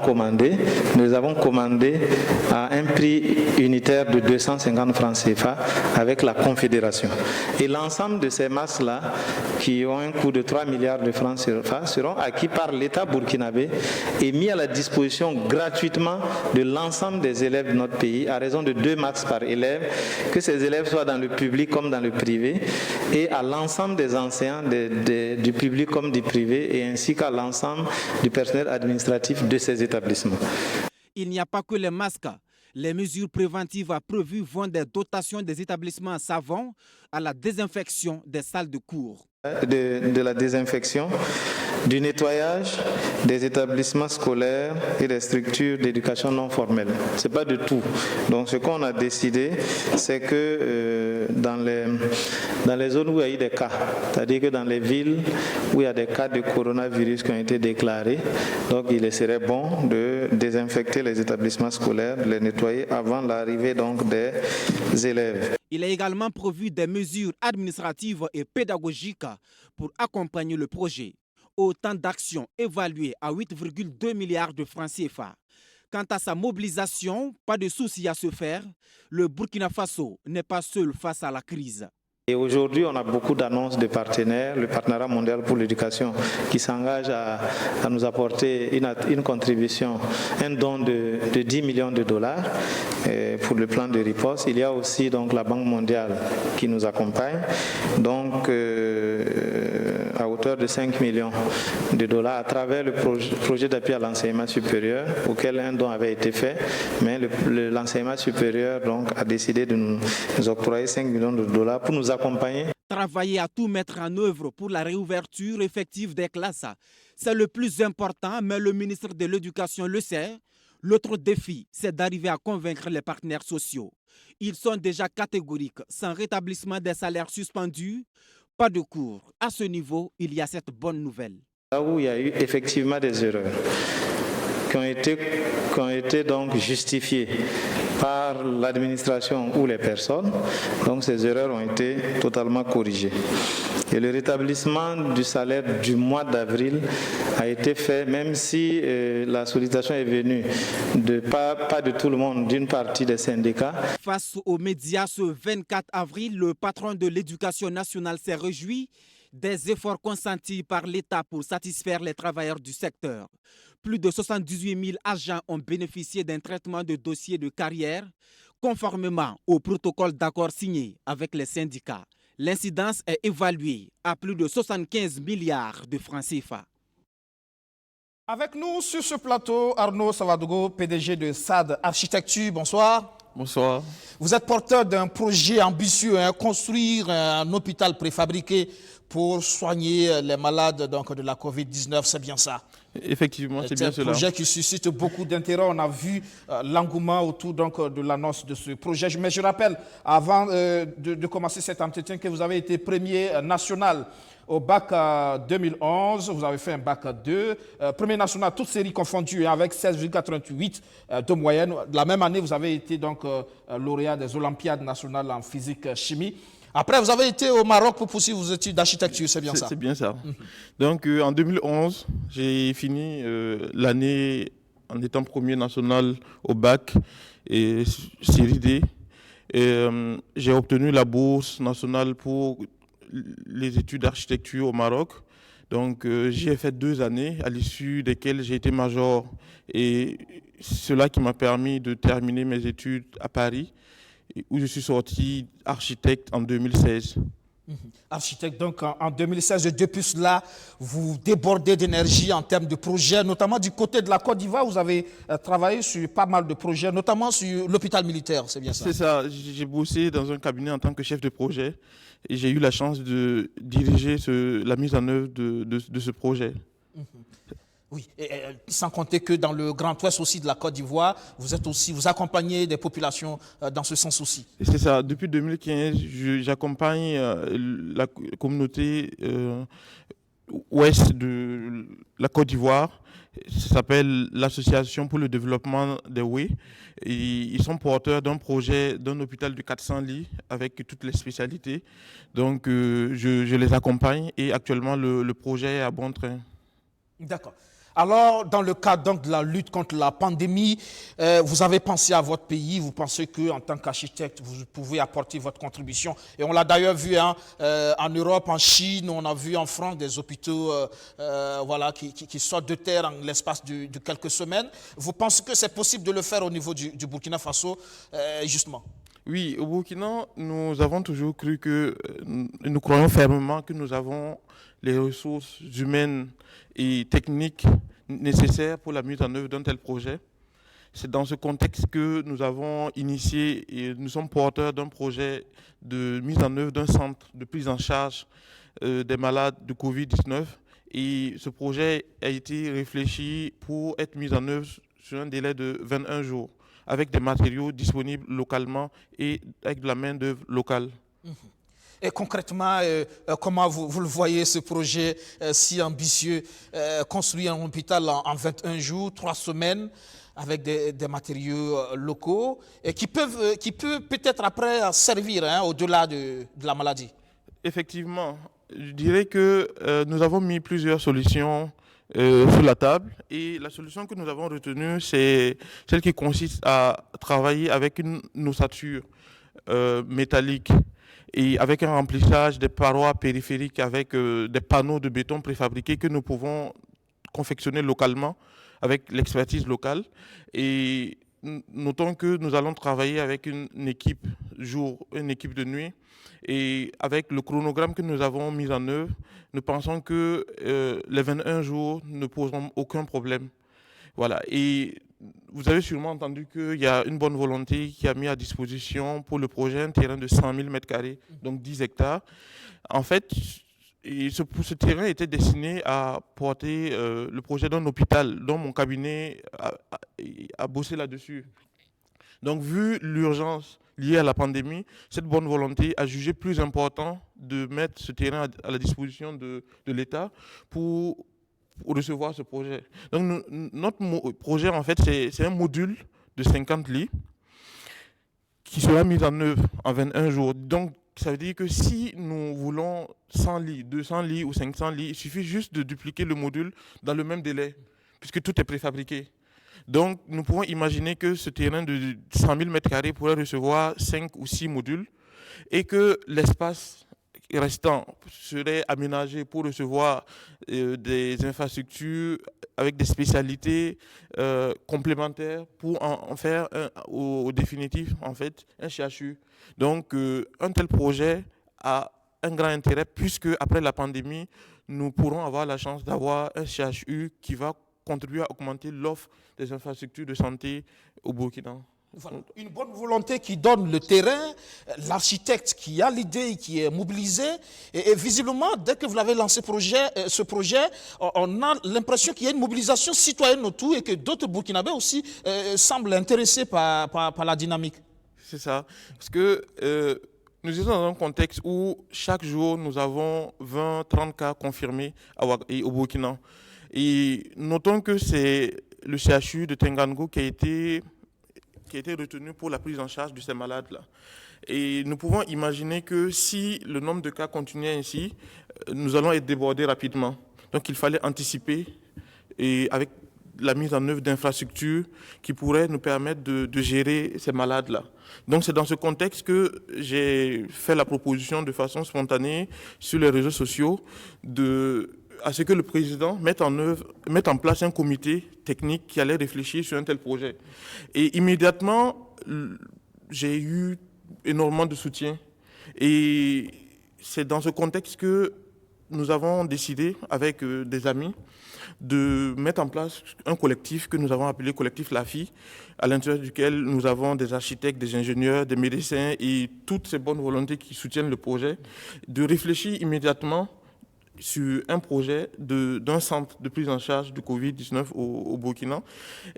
commandés à un prix unitaire de 250 francs CFA avec la Confédération. Et l'ensemble de ces masques-là, qui ont un coût de 3 milliards de francs CFA, seront acquis par l'État burkinabé et mis à la disposition gratuitement de l'ensemble des élèves de notre pays, à raison de 2 masques par élève, que ces élèves soient dans le public comme dans le privé, et à l'ensemble des enseignants du public comme du privé, et ainsi qu'à l'ensemble du personnel administratif de ces établissements. Il n'y a pas que les masques. Les mesures préventives prévues vont des dotations des établissements savants à la désinfection des salles de cours. De la désinfection, du nettoyage des établissements scolaires et des structures d'éducation non formelle. Ce n'est pas de tout. Donc ce qu'on a décidé, c'est que dans les zones où il y a eu des cas, c'est-à-dire que dans les villes où il y a des cas de coronavirus qui ont été déclarés, donc il serait bon de désinfecter les établissements scolaires, de les nettoyer avant l'arrivée donc des élèves. Il est également prévu des mesures administratives et pédagogiques pour accompagner le projet. Autant d'actions évaluées à 8,2 milliards de francs CFA. Quant à sa mobilisation, pas de souci à se faire. Le Burkina Faso n'est pas seul face à la crise. Et aujourd'hui, on a beaucoup d'annonces de partenaires, le Partenariat mondial pour l'éducation, qui s'engage à nous apporter une contribution, un don de 10 millions de dollars pour le plan de riposte. Il y a aussi donc la Banque mondiale qui nous accompagne, donc à hauteur de 5 millions de dollars à travers le projet d'appui à l'enseignement supérieur, auquel un don avait été fait, mais l'enseignement supérieur donc, a décidé de nous octroyer 5 millions de dollars pour nous accompagner. Travailler à tout mettre en œuvre pour la réouverture effective des classes, c'est le plus important, mais le ministre de l'Éducation le sait. L'autre défi, c'est d'arriver à convaincre les partenaires sociaux. Ils sont déjà catégoriques, sans rétablissement des salaires suspendus, pas de cours. À ce niveau, il y a cette bonne nouvelle. Là où il y a eu effectivement des erreurs qui ont été donc justifiées par l'administration ou les personnes, donc ces erreurs ont été totalement corrigées. Et le rétablissement du salaire du mois d'avril a été fait, même si la sollicitation est venue pas de tout le monde, d'une partie des syndicats. Face aux médias ce 24 avril, le patron de l'Éducation nationale s'est réjoui des efforts consentis par l'État pour satisfaire les travailleurs du secteur. Plus de 78 000 agents ont bénéficié d'un traitement de dossier de carrière conformément au protocole d'accord signé avec les syndicats. L'incidence est évaluée à plus de 75 milliards de francs CFA. Avec nous sur ce plateau, Arnaud Savadogo, PDG de SAD Architecture. Bonsoir. Bonsoir. Vous êtes porteur d'un projet ambitieux, construire un hôpital préfabriqué pour soigner les malades donc, de la Covid-19, c'est bien ça? Effectivement, c'est bien cela. C'est un projet qui suscite beaucoup d'intérêt. On a vu l'engouement autour donc, de l'annonce de ce projet. Mais je rappelle, avant de commencer cet entretien, que vous avez été premier national au bac 2011. Vous avez fait un bac 2. Premier national, toutes séries confondues, avec 16,88 de moyenne. La même année, vous avez été donc lauréat des Olympiades nationales en physique-chimie. Après, vous avez été au Maroc pour poursuivre vos études d'architecture, c'est bien ça? C'est bien ça. Donc, en 2011, j'ai fini l'année en étant premier national au bac et série D. J'ai obtenu la bourse nationale pour les études d'architecture au Maroc. Donc, j'y ai fait 2 années, à l'issue desquelles j'ai été major. Et c'est cela qui m'a permis de terminer mes études à Paris, où je suis sorti architecte en 2016. Architecte, donc en 2016, depuis cela, vous débordez d'énergie en termes de projets, notamment du côté de la Côte d'Ivoire. Vous avez travaillé sur pas mal de projets, notamment sur l'hôpital militaire, c'est bien ça? C'est ça, j'ai bossé dans un cabinet en tant que chef de projet et j'ai eu la chance de diriger la mise en œuvre de ce projet. Oui, et sans compter que dans le Grand Ouest aussi de la Côte d'Ivoire, vous accompagnez des populations dans ce sens aussi. C'est ça. Depuis 2015, j'accompagne la communauté ouest de la Côte d'Ivoire. Ça s'appelle l'Association pour le développement des Oué. Ils sont porteurs d'un projet d'un hôpital de 400 lits avec toutes les spécialités. Donc, je les accompagne et actuellement, le projet est à bon train. D'accord. Alors, dans le cadre donc, de la lutte contre la pandémie, vous avez pensé à votre pays, vous pensez qu'en tant qu'architecte, vous pouvez apporter votre contribution. Et on l'a d'ailleurs vu en Europe, en Chine, on a vu en France des hôpitaux voilà, qui sortent de terre en l'espace de quelques semaines. Vous pensez que c'est possible de le faire au niveau du Burkina Faso, justement? Oui, au Burkina, nous avons toujours cru que, nous croyons fermement que nous avons les ressources humaines et techniques nécessaires pour la mise en œuvre d'un tel projet. C'est dans ce contexte que nous avons initié et nous sommes porteurs d'un projet de mise en œuvre d'un centre de prise en charge des malades de Covid-19. Et ce projet a été réfléchi pour être mis en œuvre sur un délai de 21 jours, avec des matériaux disponibles localement et avec de la main-d'œuvre locale. Et concrètement, comment vous le voyez, ce projet si ambitieux, construire un hôpital en 21 jours, 3 semaines, avec des matériaux locaux, et qui peut peut-être après servir au-delà de la maladie? Effectivement, je dirais que nous avons mis plusieurs solutions sur la table, et la solution que nous avons retenue, c'est celle qui consiste à travailler avec une ossature métallique et avec un remplissage des parois périphériques avec des panneaux de béton préfabriqués que nous pouvons confectionner localement avec l'expertise locale. Et notons que nous allons travailler avec une équipe jour, une équipe de nuit. Et avec le chronogramme que nous avons mis en œuvre, nous pensons que les 21 jours ne poseront aucun problème. Voilà. Et vous avez sûrement entendu qu'il y a une bonne volonté qui a mis à disposition pour le projet un terrain de 100 000 m², donc 10 hectares. En fait, ce terrain était destiné à porter le projet d'un hôpital dont mon cabinet a bossé là-dessus. Donc, vu l'urgence liée à la pandémie, cette bonne volonté a jugé plus important de mettre ce terrain à la disposition de l'État pour recevoir ce projet. Donc, notre projet, en fait, c'est un module de 50 lits qui sera mis en œuvre en 21 jours. Donc, ça veut dire que si nous voulons 100 lits, 200 lits ou 500 lits, il suffit juste de dupliquer le module dans le même délai, puisque tout est préfabriqué. Donc, nous pouvons imaginer que ce terrain de 100 000 m² pourrait recevoir 5 ou 6 modules et que l'espace restant serait aménagé pour recevoir des infrastructures avec des spécialités complémentaires pour en faire au définitif en fait un CHU. Donc un tel projet a un grand intérêt puisque après la pandémie, nous pourrons avoir la chance d'avoir un CHU qui va contribuer à augmenter l'offre des infrastructures de santé au Burkina. Voilà. Une bonne volonté qui donne le terrain, l'architecte qui a l'idée, qui est mobilisé. Et visiblement, dès que vous avez lancé ce projet, on a l'impression qu'il y a une mobilisation citoyenne autour et que d'autres Burkinabés aussi semblent intéressés par la dynamique. C'est ça. Parce que nous sommes dans un contexte où chaque jour, nous avons 20-30 cas confirmés au Burkina. Et notons que c'est le CHU de Tengango qui a été retenu pour la prise en charge de ces malades-là. Et nous pouvons imaginer que si le nombre de cas continuait ainsi, nous allons être débordés rapidement. Donc il fallait anticiper et avec la mise en œuvre d'infrastructures qui pourraient nous permettre de gérer ces malades-là. Donc c'est dans ce contexte que j'ai fait la proposition de façon spontanée sur les réseaux sociaux à ce que le président mette en place un comité technique qui allait réfléchir sur un tel projet. Et immédiatement, j'ai eu énormément de soutien. Et c'est dans ce contexte que nous avons décidé, avec des amis, de mettre en place un collectif que nous avons appelé Collectif LAFI, à l'intérieur duquel nous avons des architectes, des ingénieurs, des médecins et toutes ces bonnes volontés qui soutiennent le projet, de réfléchir immédiatement sur un projet d'un centre de prise en charge du Covid-19 au Burkina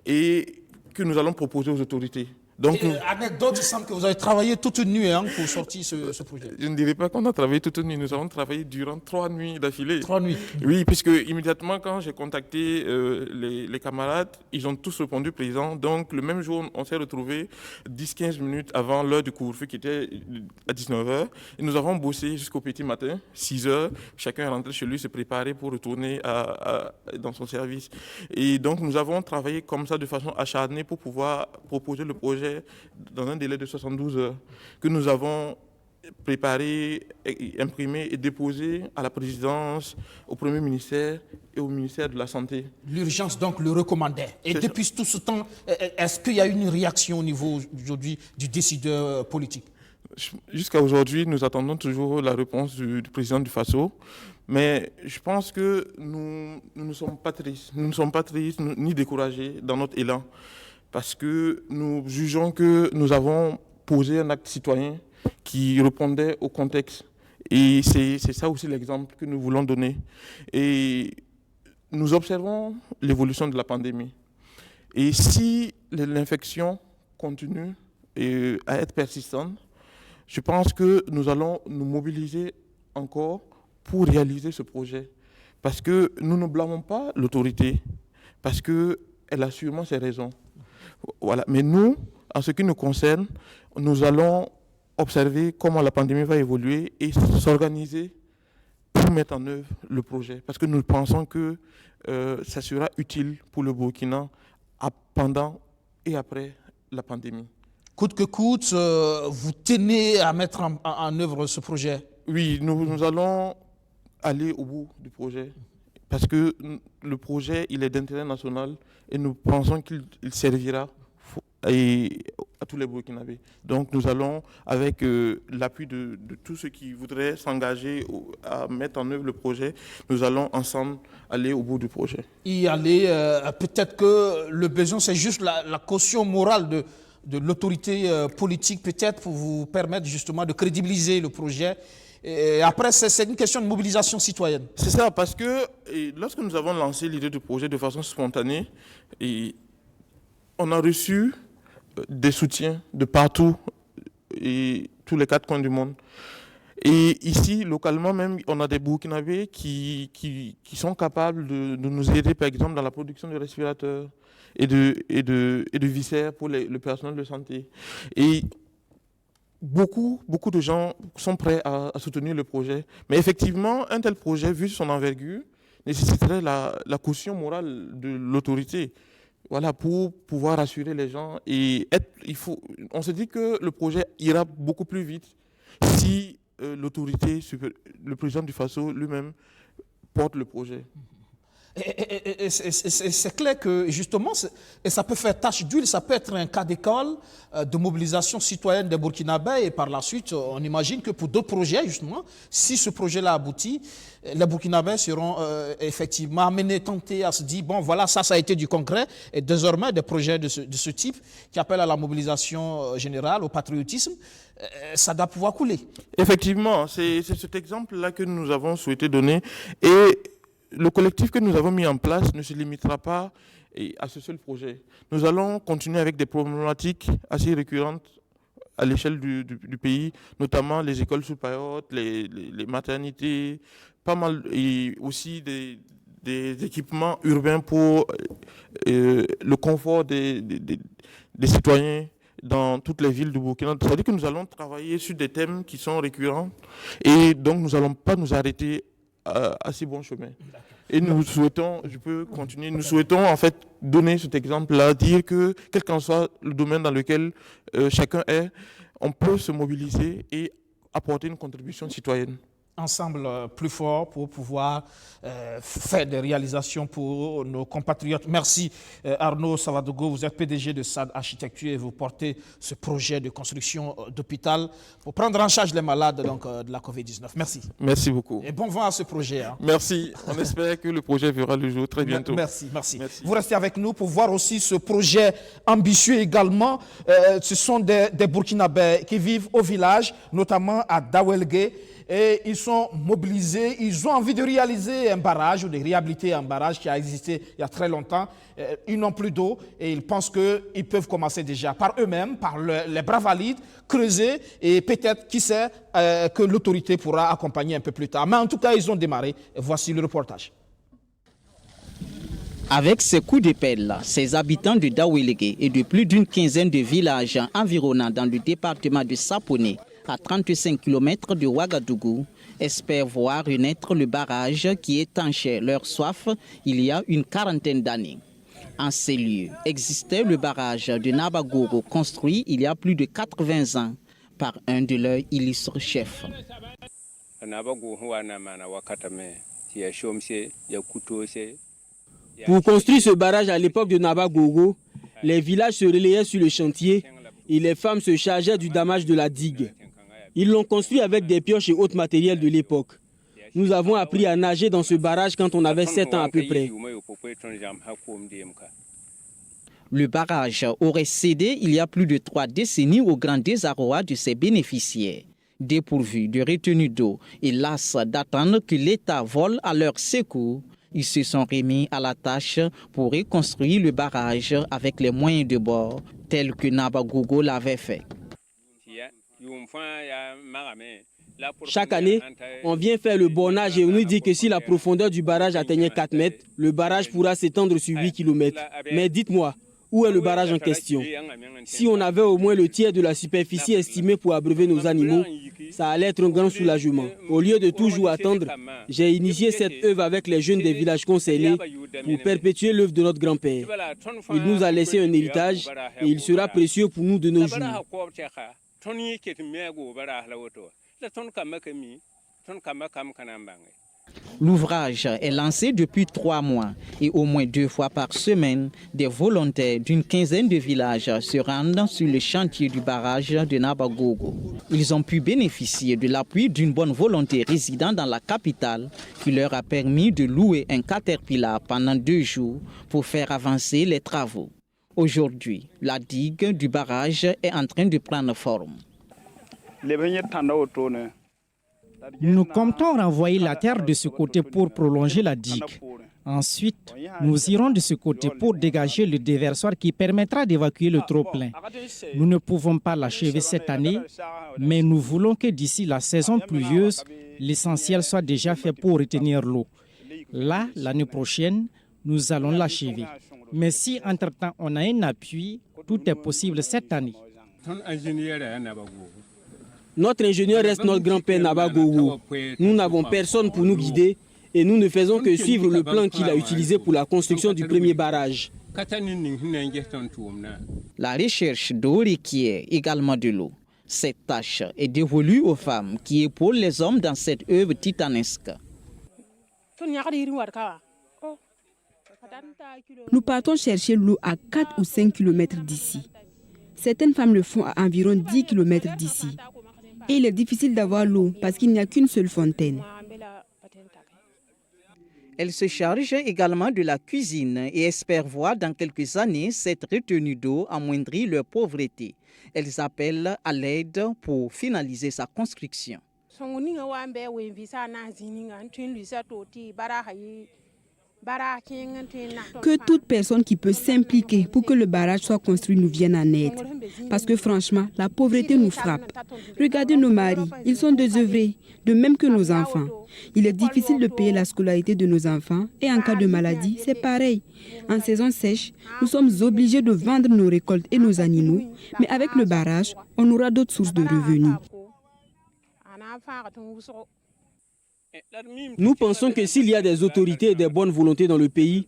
et que nous allons proposer aux autorités. Donc, anecdote, il semble que vous avez travaillé toute une nuit pour sortir ce projet. Je ne dirais pas qu'on a travaillé toute une nuit, nous avons travaillé durant 3 nuits d'affilée. 3 nuits. Oui, puisque immédiatement quand j'ai contacté les camarades, ils ont tous répondu présents. Donc le même jour, on s'est retrouvés 10-15 minutes avant l'heure du couvre-feu qui était à 19h. Et nous avons bossé jusqu'au petit matin, 6h. Chacun est rentré chez lui, se préparer pour retourner dans son service. Et donc nous avons travaillé comme ça de façon acharnée pour pouvoir proposer le projet dans un délai de 72 heures que nous avons préparé, imprimé et déposé à la présidence, au Premier ministère et au ministère de la Santé. L'urgence donc le recommandait. Et depuis tout ce temps, est-ce qu'il y a eu une réaction au niveau aujourd'hui du décideur politique? Jusqu'à aujourd'hui, nous attendons toujours la réponse du président du Faso. Mais je pense que nous ne sommes pas tristes. Nous ne sommes pas tristes ni découragés dans notre élan. Parce que nous jugeons que nous avons posé un acte citoyen qui répondait au contexte Et c'est ça aussi l'exemple que nous voulons donner. Et nous observons l'évolution de la pandémie. Et si l'infection continue à être persistante, je pense que nous allons nous mobiliser encore pour réaliser ce projet. Parce que nous ne blâmons pas l'autorité, parce qu'elle a sûrement ses raisons. Voilà. Mais nous, en ce qui nous concerne, nous allons observer comment la pandémie va évoluer et s'organiser pour mettre en œuvre le projet. Parce que nous pensons que ça sera utile pour le Burkina pendant et après la pandémie. Coûte que coûte, vous tenez à mettre en œuvre ce projet? Oui, nous allons aller au bout du projet. Parce que le projet, il est d'intérêt national et nous pensons qu'il servira à tous les Burkinabés. Donc nous allons, avec l'appui de tous ceux qui voudraient s'engager à mettre en œuvre le projet, nous allons ensemble aller au bout du projet. Y aller, peut-être que le besoin, c'est juste la caution morale de l'autorité politique, peut-être pour vous permettre justement de crédibiliser le projet. Et après, c'est une question de mobilisation citoyenne. C'est ça, parce que lorsque nous avons lancé l'idée du projet de façon spontanée, on a reçu des soutiens de partout, et tous les quatre coins du monde. Et ici, localement même, on a des Burkinabés qui sont capables de nous aider, par exemple, dans la production de respirateurs et de viscères pour le personnel de santé. Et beaucoup de gens sont prêts à soutenir le projet. Mais effectivement, un tel projet, vu son envergure, nécessiterait la caution morale de l'autorité. Voilà, pour pouvoir rassurer les gens. Et on se dit que le projet ira beaucoup plus vite si l'autorité, le président du Faso lui-même, porte le projet. Et c'est clair que justement, et ça peut faire tache d'huile, ça peut être un cas d'école de mobilisation citoyenne des Burkinabés, et par la suite, on imagine que pour d'autres projets, justement, si ce projet-là aboutit, les Burkinabés seront effectivement amenés, tentés à se dire, bon voilà, ça a été du concret, et désormais des projets de ce type qui appellent à la mobilisation générale, au patriotisme, ça doit pouvoir couler. Effectivement, c'est cet exemple-là que nous avons souhaité donner, et le collectif que nous avons mis en place ne se limitera pas à ce seul projet. Nous allons continuer avec des problématiques assez récurrentes à l'échelle du pays, notamment les écoles sous-payotes, les maternités, pas mal, et aussi des équipements urbains pour le confort des citoyens dans toutes les villes du Burkina. C'est-à-dire que nous allons travailler sur des thèmes qui sont récurrents et donc nous n'allons pas nous arrêter à si bon chemin. Et nous souhaitons, je peux continuer, nous souhaitons en fait donner cet exemple-là, dire que quel qu'en soit le domaine dans lequel chacun est, on peut se mobiliser et apporter une contribution citoyenne. Ensemble plus fort pour pouvoir faire des réalisations pour nos compatriotes. Merci Arnaud Savadogo, vous êtes PDG de SAD Architecture et vous portez ce projet de construction d'hôpital pour prendre en charge les malades donc, de la Covid-19. Merci. Merci beaucoup. Et bon vent à ce projet. Hein. Merci. On espère que le projet verra le jour très bientôt. Merci. Vous restez avec nous pour voir aussi ce projet ambitieux également. Ce sont des Burkinabés qui vivent au village, notamment à Dawelgué. Et ils sont mobilisés, ils ont envie de réaliser un barrage ou de réhabiliter un barrage qui a existé il y a très longtemps. Ils n'ont plus d'eau et ils pensent qu'ils peuvent commencer déjà par eux-mêmes, par les bras valides, creuser et peut-être, qui sait, que l'autorité pourra accompagner un peu plus tard. Mais en tout cas, ils ont démarré. Et voici le reportage. Avec ces coups de pelle, ces habitants de Dawelgué et de plus d'une quinzaine de villages environnants dans le département de Sapone, à 35 km de Ouagadougou, espèrent voir renaître le barrage qui étanchait leur soif il y a une quarantaine d'années. En ces lieux existait le barrage de Nabagoro, construit il y a plus de 80 ans par un de leurs illustres chefs. Pour construire ce barrage à l'époque de Nabagoro, les villages se relayaient sur le chantier et les femmes se chargeaient du damage de la digue. Ils l'ont construit avec des pioches et autres matériels de l'époque. Nous avons appris à nager dans ce barrage quand on avait 7 ans à peu près. Le barrage aurait cédé il y a plus de 3 décennies au grand désarroi de ses bénéficiaires. Dépourvus de retenue d'eau et las d'attendre que l'État vole à leur secours, ils se sont remis à la tâche pour reconstruire le barrage avec les moyens de bord, tels que Nabagogo l'avait fait. Chaque année, on vient faire le bornage et on nous dit que si la profondeur du barrage atteignait 4 mètres, le barrage pourra s'étendre sur 8 km. Mais dites-moi, où est le barrage en question? Si on avait au moins le tiers de la superficie estimée pour abreuver nos animaux, ça allait être un grand soulagement. Au lieu de toujours attendre, j'ai initié cette œuvre avec les jeunes des villages concernés pour perpétuer l'œuvre de notre grand-père. Il nous a laissé un héritage et il sera précieux pour nous de nos jours. L'ouvrage est lancé depuis 3 mois et au moins 2 fois par semaine, des volontaires d'une quinzaine de villages se rendent sur le chantier du barrage de Nabagogo. Ils ont pu bénéficier de l'appui d'une bonne volonté résidant dans la capitale qui leur a permis de louer un caterpillar pendant 2 jours pour faire avancer les travaux. Aujourd'hui, la digue du barrage est en train de prendre forme. Nous comptons renvoyer la terre de ce côté pour prolonger la digue. Ensuite, nous irons de ce côté pour dégager le déversoir qui permettra d'évacuer le trop-plein. Nous ne pouvons pas l'achever cette année, mais nous voulons que d'ici la saison pluvieuse, l'essentiel soit déjà fait pour retenir l'eau. Là, l'année prochaine, nous allons l'achever. Mais si entre-temps on a un appui, tout est possible cette année. Notre ingénieur reste notre grand-père Nabagogo. Nous n'avons personne pour nous guider et nous ne faisons que suivre le plan qu'il a utilisé pour la construction du premier barrage. La recherche d'eau requiert également de l'eau. Cette tâche est dévolue aux femmes qui épaulent les hommes dans cette œuvre titanesque. Nous partons chercher l'eau à 4 ou 5 km d'ici. Certaines femmes le font à environ 10 km d'ici. Et il est difficile d'avoir l'eau parce qu'il n'y a qu'une seule fontaine. Elle se charge également de la cuisine et espère voir dans quelques années cette retenue d'eau amoindrir leur pauvreté. Elles appellent à l'aide pour finaliser sa construction. Que toute personne qui peut s'impliquer pour que le barrage soit construit nous vienne en aide. Parce que franchement, la pauvreté nous frappe. Regardez nos maris, ils sont désœuvrés, de même que nos enfants. Il est difficile de payer la scolarité de nos enfants et en cas de maladie, c'est pareil. En saison sèche, nous sommes obligés de vendre nos récoltes et nos animaux, mais avec le barrage, on aura d'autres sources de revenus. Nous pensons que s'il y a des autorités et des bonnes volontés dans le pays,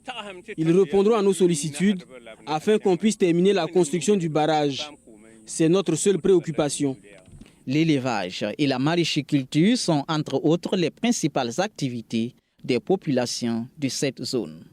ils répondront à nos sollicitudes afin qu'on puisse terminer la construction du barrage. C'est notre seule préoccupation. L'élevage et la maraîchiculture sont entre autres les principales activités des populations de cette zone.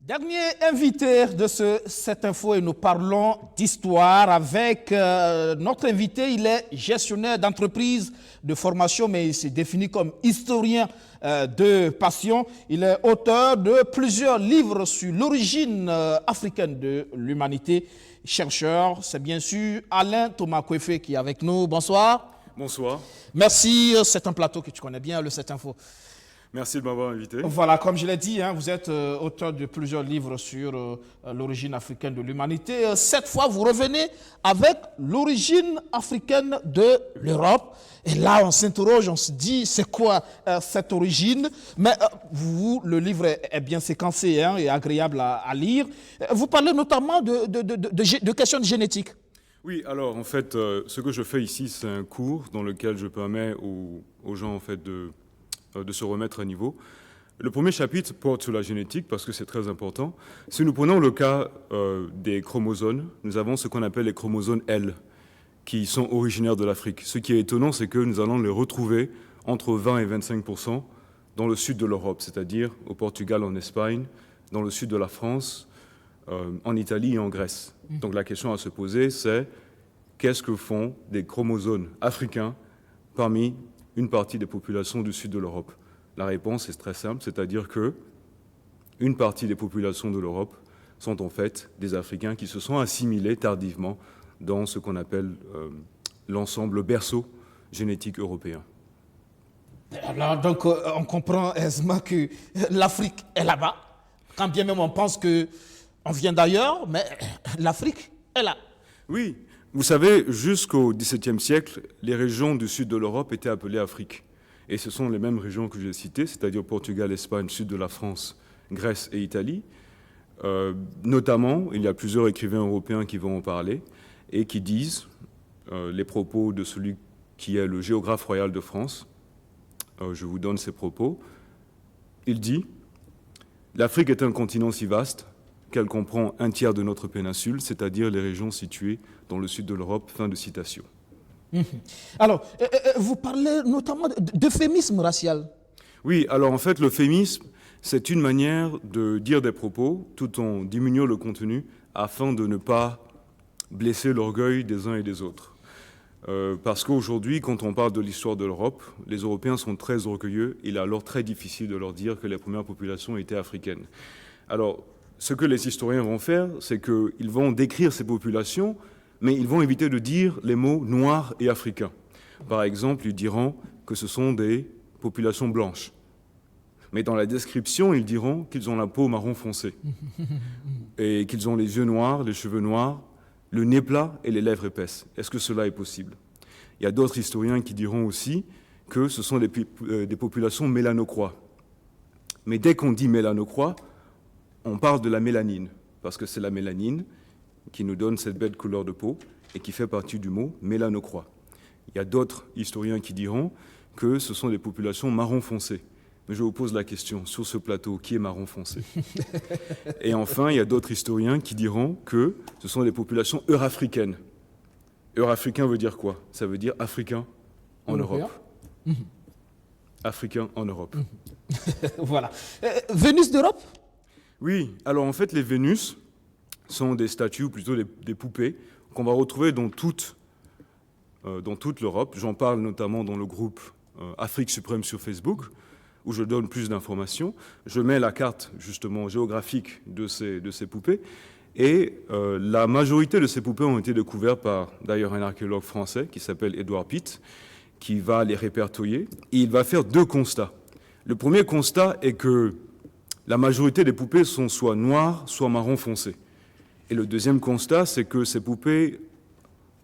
Dernier invité de cette info et nous parlons d'histoire avec notre invité. Il est gestionnaire d'entreprise de formation, mais il s'est défini comme historien de passion. Il est auteur de plusieurs livres sur l'origine africaine de l'humanité. Chercheur, c'est bien sûr Alain Thomas Kouefé qui est avec nous. Bonsoir. Bonsoir. Merci, c'est un plateau que tu connais bien, le 7 Info. Merci de m'avoir invité. Voilà, comme je l'ai dit, vous êtes auteur de plusieurs livres sur l'origine africaine de l'humanité. Cette fois, vous revenez avec l'origine africaine de l'Europe. Et là, on s'interroge, on se dit, c'est quoi cette origine? Mais vous, le livre est bien séquencé et agréable à lire. Vous parlez notamment de questions de génétique. Oui, alors en fait, ce que je fais ici, c'est un cours dans lequel je permets aux gens en fait, de se remettre à niveau. Le premier chapitre porte sur la génétique parce que c'est très important. Si nous prenons le cas des chromosomes, nous avons ce qu'on appelle les chromosomes L, qui sont originaires de l'Afrique. Ce qui est étonnant, c'est que nous allons les retrouver entre 20 et 25% dans le sud de l'Europe, c'est-à-dire au Portugal, en Espagne, dans le sud de la France, en Italie et en Grèce. Donc la question à se poser, c'est qu'est-ce que font des chromosomes africains parmi une partie des populations du sud de l'Europe? La réponse est très simple, c'est-à-dire que une partie des populations de l'Europe sont en fait des Africains qui se sont assimilés tardivement dans ce qu'on appelle l'ensemble berceau génétique européen. Alors, donc, on comprend aisément que l'Afrique est là-bas, quand bien même on pense qu'on vient d'ailleurs, mais l'Afrique est là. Oui, vous savez, jusqu'au XVIIe siècle, les régions du sud de l'Europe étaient appelées Afrique. Et ce sont les mêmes régions que j'ai citées, c'est-à-dire Portugal, Espagne, sud de la France, Grèce et Italie. Notamment, il y a plusieurs écrivains européens qui vont en parler et qui disent les propos de celui qui est le géographe royal de France. Je vous donne ses propos. Il dit « L'Afrique est un continent si vaste qu'elle comprend un tiers de notre péninsule, c'est-à-dire les régions situées dans le sud de l'Europe. » Fin de citation. Alors, vous parlez notamment d'euphémisme racial. Oui, alors en fait, l'euphémisme, c'est une manière de dire des propos tout en diminuant le contenu afin de ne pas blesser l'orgueil des uns et des autres. Parce qu'aujourd'hui, quand on parle de l'histoire de l'Europe, les Européens sont très orgueilleux. Il est alors très difficile de leur dire que les premières populations étaient africaines. Alors, ce que les historiens vont faire, c'est qu'ils vont décrire ces populations, mais ils vont éviter de dire les mots noirs et africains. Par exemple, ils diront que ce sont des populations blanches. Mais dans la description, ils diront qu'ils ont la peau marron foncé et qu'ils ont les yeux noirs, les cheveux noirs, le nez plat et les lèvres épaisses. Est-ce que cela est possible? Il y a d'autres historiens qui diront aussi que ce sont des populations mélanocrois. Mais dès qu'on dit mélanocrois, on parle de la mélanine, parce que c'est la mélanine qui nous donne cette belle couleur de peau et qui fait partie du mot mélanocrois. Il y a d'autres historiens qui diront que ce sont des populations marron foncé. Mais je vous pose la question, sur ce plateau, qui est marron foncé? Et enfin, il y a d'autres historiens qui diront que ce sont des populations eurafricaines. Eurafricain veut dire quoi? Ça veut dire africain en Europe. Africain en Europe. Voilà. Vénus d'Europe? Oui, alors en fait, les Vénus sont des statues, ou plutôt des poupées, qu'on va retrouver dans toute l'Europe. J'en parle notamment dans le groupe Afrique Suprême sur Facebook, où je donne plus d'informations. Je mets la carte, justement, géographique de ces poupées. Et la majorité de ces poupées ont été découvertes par, d'ailleurs, un archéologue français qui s'appelle Édouard Pitt, qui va les répertorier. Et il va faire deux constats. Le premier constat est que la majorité des poupées sont soit noires, soit marron foncé. Et le deuxième constat, c'est que ces poupées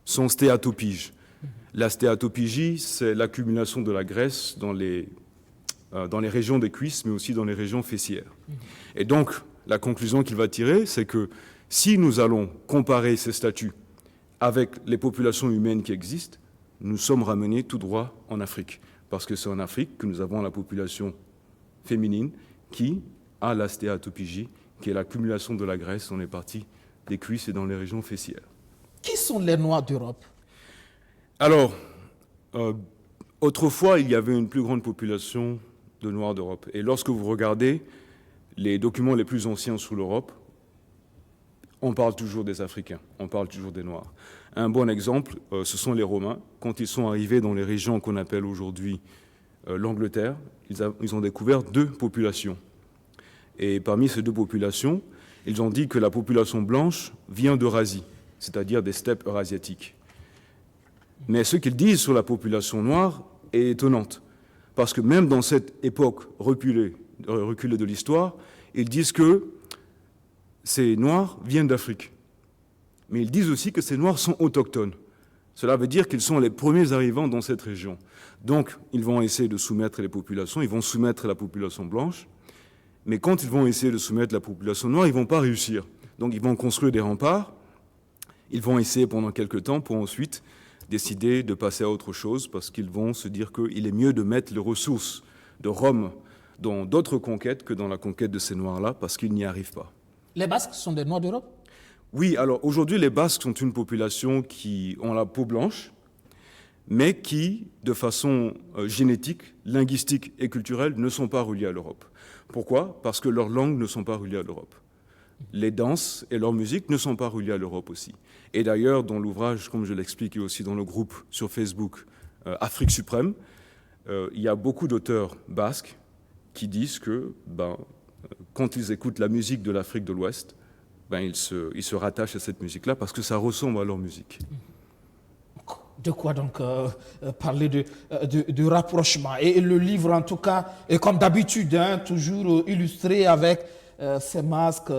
sont stéatopiges. La stéatopygie, c'est l'accumulation de la graisse dans les régions des cuisses, mais aussi dans les régions fessières. Et donc, la conclusion qu'il va tirer, c'est que si nous allons comparer ces statues avec les populations humaines qui existent, nous sommes ramenés tout droit en Afrique. Parce que c'est en Afrique que nous avons la population féminine qui a la stéatopygie, qui est l'accumulation de la graisse dans les parties des cuisses et dans les régions fessières. Qui sont les Noirs d'Europe? Alors, autrefois, il y avait une plus grande population de Noirs d'Europe. Et lorsque vous regardez les documents les plus anciens sur l'Europe, on parle toujours des Africains, on parle toujours des Noirs. Un bon exemple, ce sont les Romains. Quand ils sont arrivés dans les régions qu'on appelle aujourd'hui l'Angleterre, ils ont découvert deux populations. Et parmi ces deux populations, ils ont dit que la population blanche vient d'Eurasie, c'est-à-dire des steppes eurasiatiques. Mais ce qu'ils disent sur la population noire est étonnante, parce que même dans cette époque reculée de l'histoire, ils disent que ces Noirs viennent d'Afrique. Mais ils disent aussi que ces Noirs sont autochtones. Cela veut dire qu'ils sont les premiers arrivants dans cette région. Donc, ils vont essayer de soumettre les populations, ils vont soumettre la population blanche, mais quand ils vont essayer de soumettre la population noire, ils ne vont pas réussir. Donc, ils vont construire des remparts, ils vont essayer pendant quelques temps pour ensuite décider de passer à autre chose, parce qu'ils vont se dire qu'il est mieux de mettre les ressources de Rome dans d'autres conquêtes que dans la conquête de ces Noirs-là, parce qu'ils n'y arrivent pas. Les Basques sont des Noirs d'Europe? Oui, alors aujourd'hui, les Basques sont une population qui ont la peau blanche, mais qui, de façon génétique, linguistique et culturelle, ne sont pas reliés à l'Europe. Pourquoi? Parce que leurs langues ne sont pas reliées à l'Europe. Les danses et leur musique ne sont pas reliées à l'Europe aussi. Et d'ailleurs, dans l'ouvrage, comme je l'explique aussi dans le groupe sur Facebook Afrique Suprême, il y a beaucoup d'auteurs basques qui disent que quand ils écoutent la musique de l'Afrique de l'Ouest, ils se rattachent à cette musique-là parce que ça ressemble à leur musique. De quoi donc parler de rapprochement. Et le livre, en tout cas, est comme d'habitude, hein, toujours illustré avec ces masques,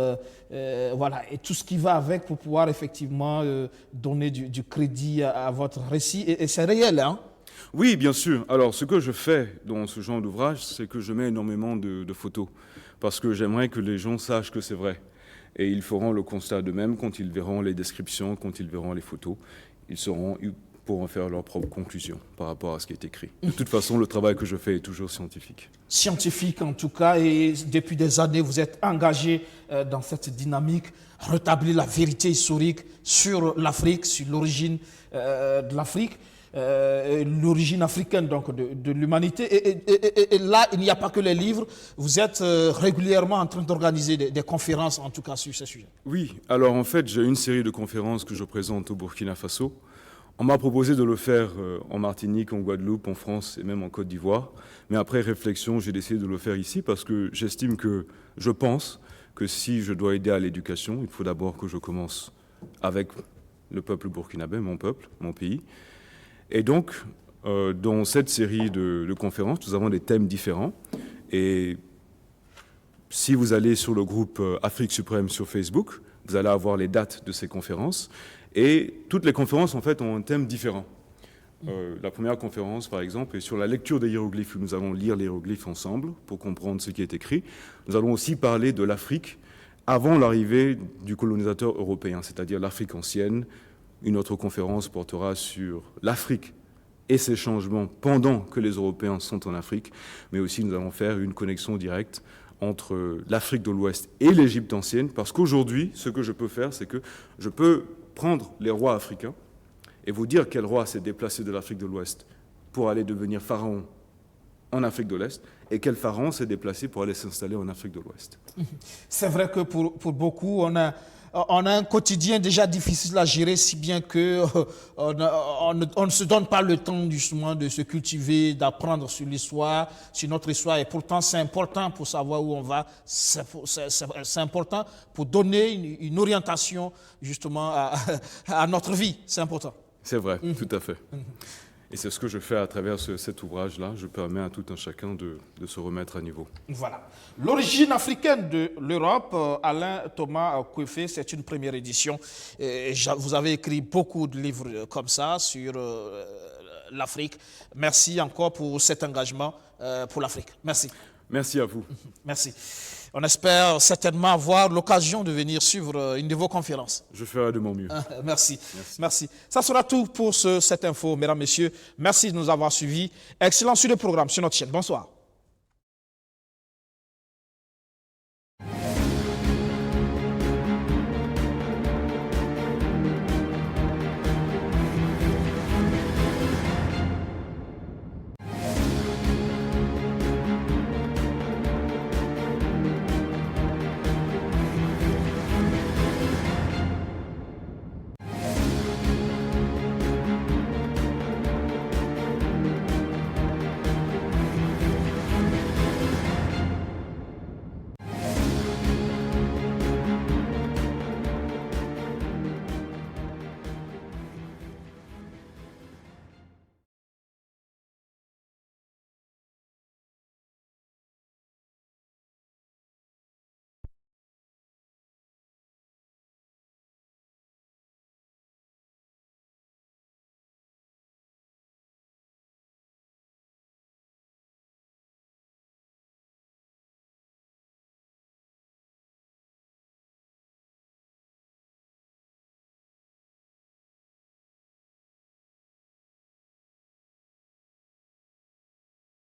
voilà, et tout ce qui va avec pour pouvoir effectivement donner du crédit à votre récit. Et c'est réel, hein? Oui, bien sûr. Alors, ce que je fais dans ce genre d'ouvrage, c'est que je mets énormément de photos, parce que j'aimerais que les gens sachent que c'est vrai. Et ils feront le constat d'eux-mêmes quand ils verront les descriptions, quand ils verront les photos. Ils pourront faire leur propre conclusion par rapport à ce qui est écrit. De toute façon, le travail que je fais est toujours scientifique. Scientifique en tout cas, et depuis des années, vous êtes engagé dans cette dynamique, rétablir la vérité historique sur l'Afrique, sur l'origine de l'Afrique, l'origine africaine donc de l'humanité. Et là, il n'y a pas que les livres, vous êtes régulièrement en train d'organiser des conférences, en tout cas sur ce sujet. Oui, alors en fait, j'ai une série de conférences que je présente au Burkina Faso. On m'a proposé de le faire en Martinique, en Guadeloupe, en France et même en Côte d'Ivoire. Mais après réflexion, j'ai décidé de le faire ici parce que j'estime que, je pense que si je dois aider à l'éducation, il faut d'abord que je commence avec le peuple burkinabé, mon peuple, mon pays. Et donc, dans cette série de conférences, nous avons des thèmes différents. Et si vous allez sur le groupe Afrique Suprême sur Facebook, vous allez avoir les dates de ces conférences. Et toutes les conférences, en fait, ont un thème différent. La première conférence, par exemple, est sur la lecture des hiéroglyphes. Nous allons lire les hiéroglyphes ensemble pour comprendre ce qui est écrit. Nous allons aussi parler de l'Afrique avant l'arrivée du colonisateur européen, c'est-à-dire l'Afrique ancienne. Une autre conférence portera sur l'Afrique et ses changements pendant que les Européens sont en Afrique. Mais aussi, nous allons faire une connexion directe entre l'Afrique de l'Ouest et l'Égypte ancienne, parce qu'aujourd'hui, ce que je peux faire, c'est que je peux prendre les rois africains et vous dire quel roi s'est déplacé de l'Afrique de l'Ouest pour aller devenir pharaon en Afrique de l'Est et quel pharaon s'est déplacé pour aller s'installer en Afrique de l'Ouest. C'est vrai que pour beaucoup, on a un quotidien déjà difficile à gérer, si bien que on ne se donne pas le temps justement de se cultiver, d'apprendre sur l'histoire, sur notre histoire. Et pourtant, c'est important pour savoir où on va. C'est important pour donner une orientation justement à notre vie. C'est important. C'est vrai, tout à fait. Et c'est ce que je fais à travers cet ouvrage-là. Je permets à tout un chacun de se remettre à niveau. Voilà. L'origine africaine de l'Europe, Alain Thomas Kouefé, c'est une première édition. Vous avez écrit beaucoup de livres comme ça sur l'Afrique. Merci encore pour cet engagement pour l'Afrique. Merci. Merci à vous. Merci. On espère certainement avoir l'occasion de venir suivre une de vos conférences. Je ferai de mon mieux. Merci. Merci. Ça sera tout pour cette info, mesdames, messieurs. Merci de nous avoir suivis. Excellent sur le programme sur notre chaîne. Bonsoir.